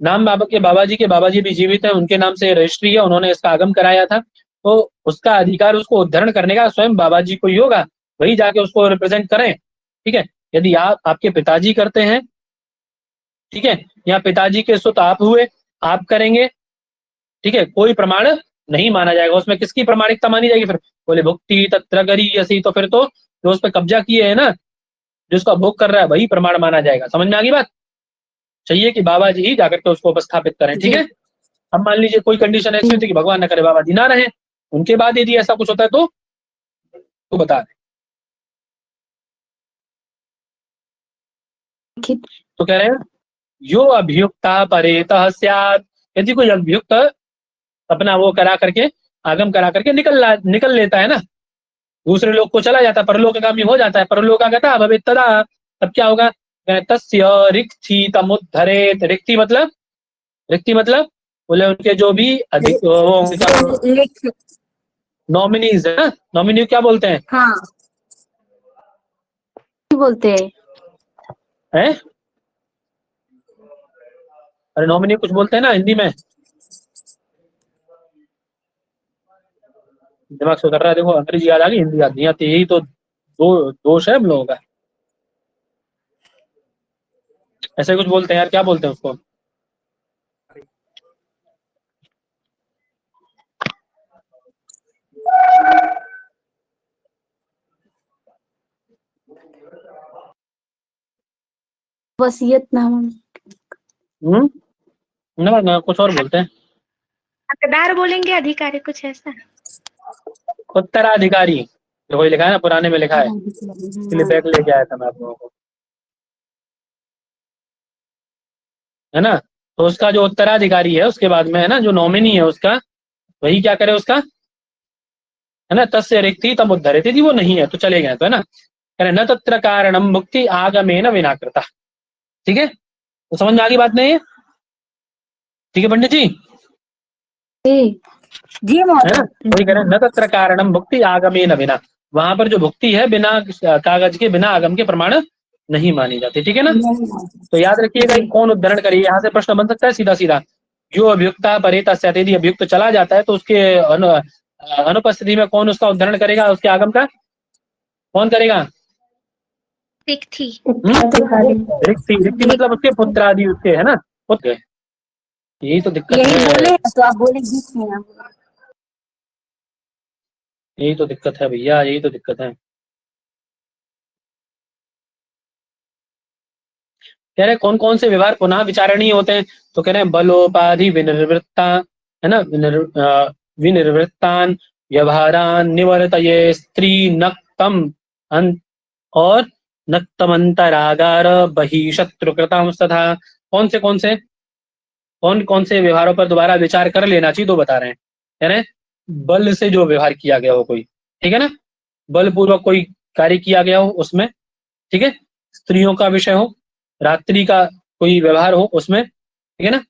नाम बाबा जी के, बाबा जी भी जीवित है, उनके नाम से रजिस्ट्री है, उन्होंने इसका आगम कराया था, तो उसका अधिकार उसको उद्धरण करने का स्वयं बाबा जी को ही होगा। वही जाके उसको रिप्रेजेंट करें, ठीक है? यदि आप आपके पिताजी करते हैं, ठीक है, या पिताजी के सुत आप हुए, आप करेंगे, ठीक है, कोई प्रमाण नहीं माना जाएगा उसमें। किसकी प्रमाणिकता मानी जाएगी फिर? बोले भुक्ति तत्र गरीयसी, तो फिर तो जो उस पर कब्जा किए है ना, जो उसका भोग कर रहा है, वही प्रमाण माना जाएगा। समझ में आ गई बात? चाहिए कि बाबा जी ही जाकर के उसको उपस्थापित करें, ठीक है? अब मान लीजिए कोई कंडीशन ऐसी होती है कि भगवान न करे बाबा जी ना रहे, उनके बाद यदि ऐसा कुछ होता है तो बता दें। तो कह रहे हैं यो अभियुक्ता परेतः स्यात्, यदि कोई अभियुक्त अपना वो करा करके, आगम करा करके निकल लेता है ना, दूसरे लोग को चला जाता है, परलोकगामी हो जाता है, परलोकागता भवेत् तदा, तब क्या होगा? तस्य रिक्थि तमुद्धरेत्। रिक्ति मतलब बोले उनके जो भी अधिक वो नॉमिनीज है ना, नॉमिनी क्या बोलते हैं? हाँ बोलते हैं। हैं? अरे नॉमिनी कुछ बोलते हैं ना हिंदी में, दिमाग से उतर रहा है। देखो अंग्रेजी याद आ गई, हिंदी याद नहीं आती, यही तो दो दोष है हम लोगों का। ऐसे कुछ बोलते हैं यार, क्या बोलते हैं उसको? वसीयतनामा। ना ना कुछ और बोलते हैं। हकदार बोलेंगे, अधिकारी, कुछ ऐसा। उत्तराधिकारी, देखो ये लिखा है ना, पुराने में लिखा है, इसलिए बैग लेके आया था मैं आप लोगों को, है ना। तो उसका जो उत्तराधिकारी है उसके बाद में, है ना, जो नॉमिनी है उसका, वही क्या करे उसका, है ना, तस्य रिक्ति तम उद्धरति थी, वो नहीं है तो चले गए, तो है ना, कह रहे न तत्र कारणम मुक्ति आगमेन विना कृता। ठीक है, तो समझ में आ गई बात नहीं है? ठीक है पंडित जी, जी है महोदय। ना। वही कह रहे हैं न तत्र कारणम भुक्ति आगमेन विना, वहां पर जो भुक्ति है बिना कागज के, बिना आगम के प्रमाण नहीं मानी जाती। ठीक है ना। तो याद रखिएगा कौन उद्धरण करिए, यहाँ से प्रश्न बन सकता है सीधा सीधा। जो अभियुक्ता परे तस्यात्, यदि अभियुक्त चला जाता है तो उसके अनुपस्थिति में कौन उसका उद्धरण करेगा, उसके आगम का कौन करेगा? रिक्ति। रिक्ति मतलब उसके पुत्र आदि, उसके, है ना, पुत्र। यही तो दिक्कत यही बोले है, तो आप बोले बीच में आप। यही तो दिक्कत है भैया, यही तो दिक्कत है। कह रहे कौन कौन से व्यवहार पुनः विचारणीय होते हैं, तो कह रहे हैं बलोपाधि विनिर्वृत्ता, है ना, विनिर्वृत्तान व्यवहारान निवर्तये स्त्री नक्तम और नक्तमंतरागार बहि शत्रुकृताम तथा। कौन से व्यवहारों पर दोबारा विचार कर लेना चाहिए, तो बता रहे हैं। कह रहे हैं बल से जो व्यवहार किया गया हो कोई, ठीक है ना, बलपूर्वक कोई कार्य किया गया हो उसमें, ठीक है, स्त्रियों का विषय हो, रात्रि का कोई व्यवहार हो उसमें, ठीक है ना,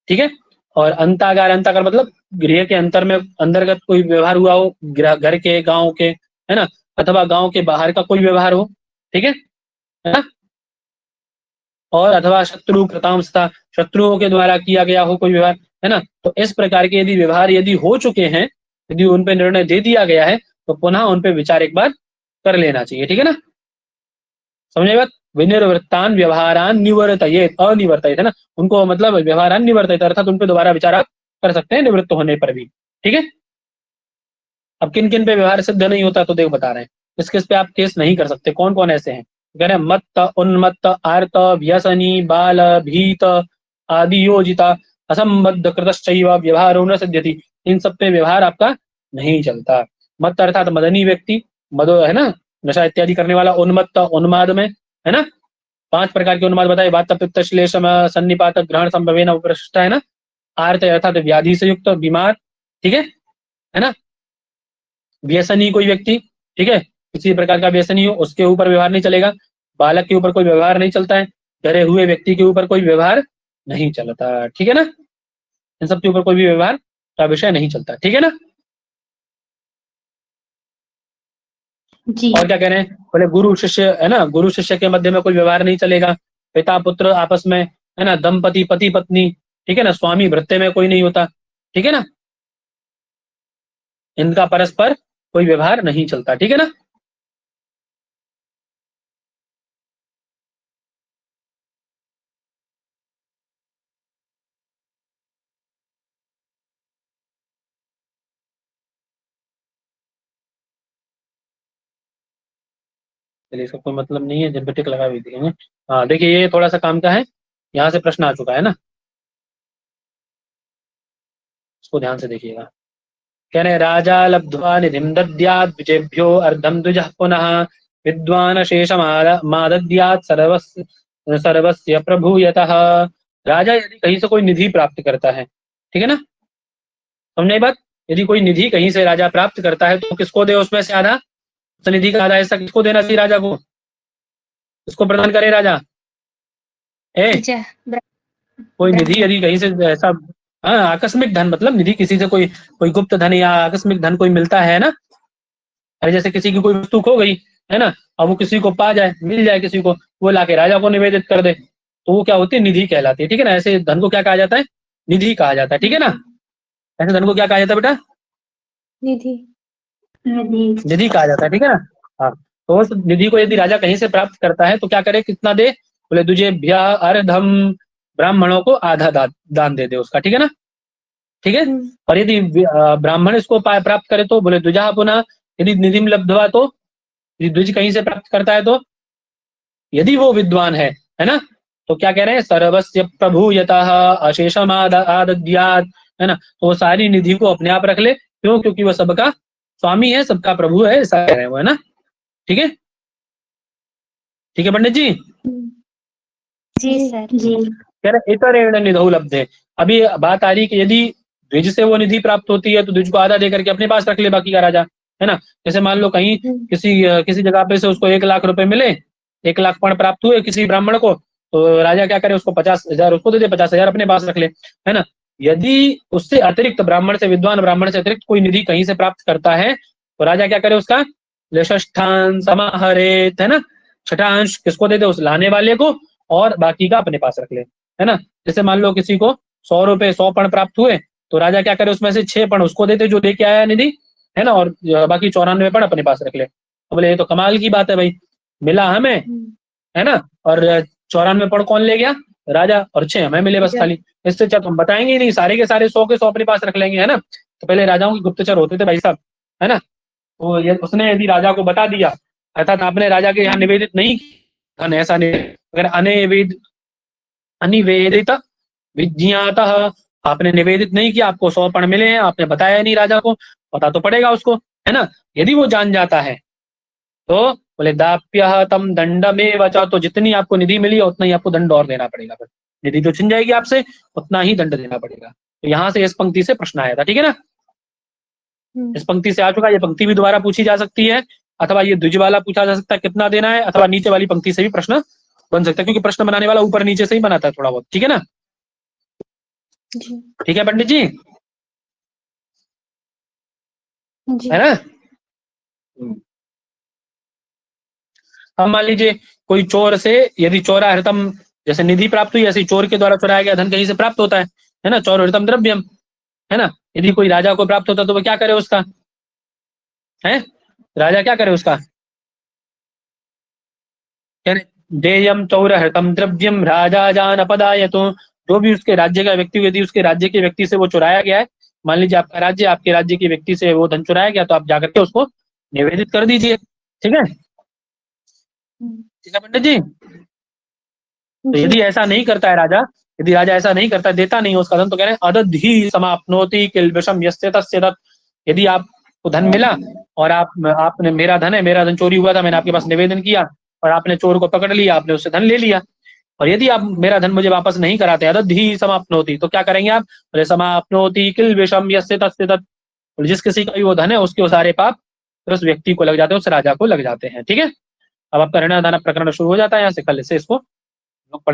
ठीक है। और अंतागार मतलब गृह के अंतर्गत कोई व्यवहार हुआ हो, घर के, गांव के, है ना, अथवा गांव के बाहर का कोई व्यवहार हो, ठीक है ना। और अथवा शत्रु कृतांशता, शत्रुओं के द्वारा किया गया हो कोई व्यवहार, है ना। तो इस प्रकार के यदि व्यवहार यदि हो चुके हैं, यदि उन पे निर्णय दे दिया गया है, तो पुनः उन पे विचार एक बार कर लेना चाहिए। ठीक है ना, समझे बात। विनिर्वृत्तान व्यवहारान निवर्तयेत, अनिवर्तयेत, है ना, उनको मतलब व्यवहारान निवर्तयेत, अर्थात उन पे दोबारा विचार आप कर सकते हैं निवृत्त होने पर भी। ठीक है, अब किन किन पे व्यवहार सिद्ध नहीं होता, तो देखो बता रहे हैं, किस किस पे आप केस नहीं कर सकते, कौन कौन ऐसे हैं। कह रहे हैं मत्त, उन्मत्त, आर्त, व्यसनी, बाल, भीत, आदि योजिता, असंबद्ध कृतश्चैव व्यवहारो न सिद्ध्यति। इन सब पे व्यवहार आपका नहीं चलता। मत्त अर्थात मदनी व्यक्ति, मदो, है ना, नशा इत्यादि करने वाला। उन्मत्त, उन्माद में, है ना, 5 प्रकार के उन्माद बताए, वात, पित्त, श्लेषम, सन्निपात, ग्रहण संभवेन उपरिष्ट, है ना। आर्त अर्थात व्याधि से युक्त, बीमार, ठीक है ना। व्यसनी कोई व्यक्ति, ठीक है, किसी प्रकार का व्यसनी हो, उसके ऊपर व्यवहार नहीं चलेगा। बालक के ऊपर कोई व्यवहार नहीं चलता है। डरे हुए व्यक्ति के ऊपर कोई व्यवहार नहीं चलता। ठीक है ना, इन सब के ऊपर कोई भी व्यवहार का विषय नहीं चलता। ठीक है ना। जी। और क्या कह रहे हैं, बोले गुरु शिष्य, है ना, गुरु शिष्य के मध्य में कोई व्यवहार नहीं चलेगा। पिता पुत्र आपस में, है ना, दंपति पति पत्नी, ठीक है ना, स्वामी भृत्य में कोई नहीं होता। ठीक है ना, इनका परस्पर कोई व्यवहार नहीं चलता। ठीक है ना। चलिए, इसका कोई मतलब नहीं है, जिन पे टिक लगा भी देंगे। हाँ देखिए, ये थोड़ा सा काम का है, यहाँ से प्रश्न आ चुका है ना, इसको ध्यान से देखिएगा। कह रहे राजा लब्ध्वा निधिम दद्यात् विजेभ्यो अर्धम द्विजः पुनः विद्वान शेष मादद्यात् सर्वस्य प्रभूयतः। राजा यदि कहीं से कोई निधि प्राप्त करता है, ठीक है ना, समझे बात। यदि कोई निधि कहीं से राजा प्राप्त करता है, तो किसको दे उसमें से आधा, उस निधि का आधा हिस्सा किसको देना चाहिए, राजा को। इसको प्रदान करे राजा। कोई निधि यदि कहीं से ऐसा, हाँ, आकस्मिक धन मतलब निधि, किसी से कोई कोई गुप्त धन या आकस्मिक धन कोई मिलता है ना। अरे जैसे किसी की कोई वस्तु खो गई, है ना, अब वो किसी को पा जाए, मिल जाए किसी को, वो लाके राजा को निवेदित कर दे, तो वो क्या होती है, निधि कहलाती है, ठीक है ना। ऐसे धन को क्या कहा जाता है, निधि कहा जाता है, ठीक है ना। ऐसे धन को क्या कहा जाता है बेटा, निधि। निधि कहा जाता है, ठीक है ना। हाँ, तो उस निधि को यदि राजा कहीं से प्राप्त करता है तो क्या करे, कितना दे, बोले दुजेभ्य अर्धम, ब्राह्मणों को आधा दान दे दे उसका, ठीक है ना, ठीक है। और यदि ब्राह्मण इसको प्राप्त करे तो बोले द्विजा पुनः, यदि निधि लब्धवा तो, यदि द्विज कहीं से प्राप्त करता है तो, यदि वो विद्वान है ना, तो क्या कह रहे हैं, सर्वस्य प्रभु यतः अशेषम आदद्यात्, है ना, तो वो सारी निधि को अपने आप रख ले, क्यों, क्योंकि वो सबका स्वामी है, सबका प्रभु है, ऐसा कह रहे हैं वो, है ना, ठीक है, ठीक है पंडित जी। जी सर। जी कह रहे इतरेण निधौ लब्धे। अभी बात आ रही कि यदि द्विज से वो निधि प्राप्त होती है तो द्विज को आधा देकर के अपने पास रख ले बाकी का राजा, है ना। जैसे मान लो कहीं किसी जगह पे से उसको 1 लाख रुपए मिले, 1 लाख पण प्राप्त हुए किसी ब्राह्मण को, तो राजा क्या करे, उसको 50,000 उसको दे दे, 50,000 अपने पास रख ले, है ना। यदि उससे अतिरिक्त ब्राह्मण से, विद्वान ब्राह्मण से अतिरिक्त कोई निधि कहीं से प्राप्त करता है तो राजा क्या करे, उसका षष्ठान समाहरेत, है ना, छठा अंश किसको दे दे, उस लाने वाले को, और बाकी का अपने पास रख ले, है ना। जैसे मान लो किसी को 100 पण प्राप्त हुए तो राजा क्या करे, उसमें से 6 पण उसको देते जो लेके आया निधि, है ना, और बाकी 94 पण अपने पास रख ले। तो बोले ये तो कमाल की बात है भाई, मिला हमें, है ना, और 94 पण कौन ले गया, राजा, और 6 हमें मिले बस खाली। इससे अच्छा तो हम बताएंगे ही नहीं, सारे के सारे 100 के 100 अपने पास रख लेंगे, है ना। तो पहले राजाओं के गुप्तचर होते थे भाई साहब, है ना। तो ये उसने यदि राजा को बता दिया, अर्थात आपने राजा के यहाँ निवेदित नहीं, धन ऐसा नहीं, अगर अनिवेदित विज्ञात, आपने निवेदित नहीं किया, आपको 100 पण मिले हैं, आपने बताया नहीं राजा को, पता तो पड़ेगा उसको, है ना। यदि वो जान जाता है तो बोले दाप्य तम दंड में बचा, तो जितनी आपको निधि मिली है उतना ही आपको दंड और देना पड़ेगा, फिर निधि जो छिन जाएगी आपसे उतना ही दंड देना पड़ेगा। तो यहाँ से इस पंक्ति से प्रश्न आया था, ठीक है ना, इस पंक्ति से आ चुका। ये पंक्ति भी दोबारा पूछी जा सकती है, अथवा ये द्विज वाला पूछा जा सकता है कितना देना है, अथवा नीचे वाली पंक्ति से भी प्रश्न बन सकता है, क्योंकि प्रश्न बनाने वाला ऊपर नीचे से ही बनाता है थोड़ा बहुत, ठीक है ना। ठीक है पंडित जी, है ना। अब मान लीजिए कोई चोर से, यदि चोरा हृतम, जैसे निधि प्राप्त हुई, ऐसे चोर के द्वारा चुराया गया धन कहीं से प्राप्त होता है ना, चोर हृतम द्रव्यम, है ना। यदि कोई राजा को प्राप्त होता तो वो क्या करे उसका, है राजा क्या करे उसका, देयम चौर हृतम द्रव्यम राजा जान अपदाय, तो जो भी उसके राज्य का व्यक्ति, यदि उसके राज्य के व्यक्ति से वो चुराया गया है, मान लीजिए आपका राज्य, आपके राज्य के व्यक्ति से वो धन चुराया गया, तो आप जाकर के उसको निवेदित कर दीजिए, ठीक है, ठीक है पंडित जी। तो यदि ऐसा नहीं करता है राजा, यदि राजा ऐसा नहीं करता, देता नहीं उसका धन, तो कह रहे हैं अदधि समाप्नोति किल्बिषम यस्य तस्य तत्। यदि आपको धन मिला और आपने, मेरा धन है, मेरा धन चोरी हुआ था, मैंने आपके पास निवेदन किया और आपने चोर को पकड़ लिया, आपने उससे धन ले लिया, और यदि आप मेरा धन मुझे वापस नहीं कराते, अदधि समाप्नोति, तो क्या करेंगे आप, बोले समाप्नोति किल्बिषम यस्य तस्य तत्, जिस किसी का भी वो धन है उसके वो सारे पाप उस व्यक्ति को लग जाते हैं, उस राजा को लग जाते हैं, ठीक है। अब आपका ऋण दान प्रकरण शुरू हो जाता है यहाँ से, कल से इसको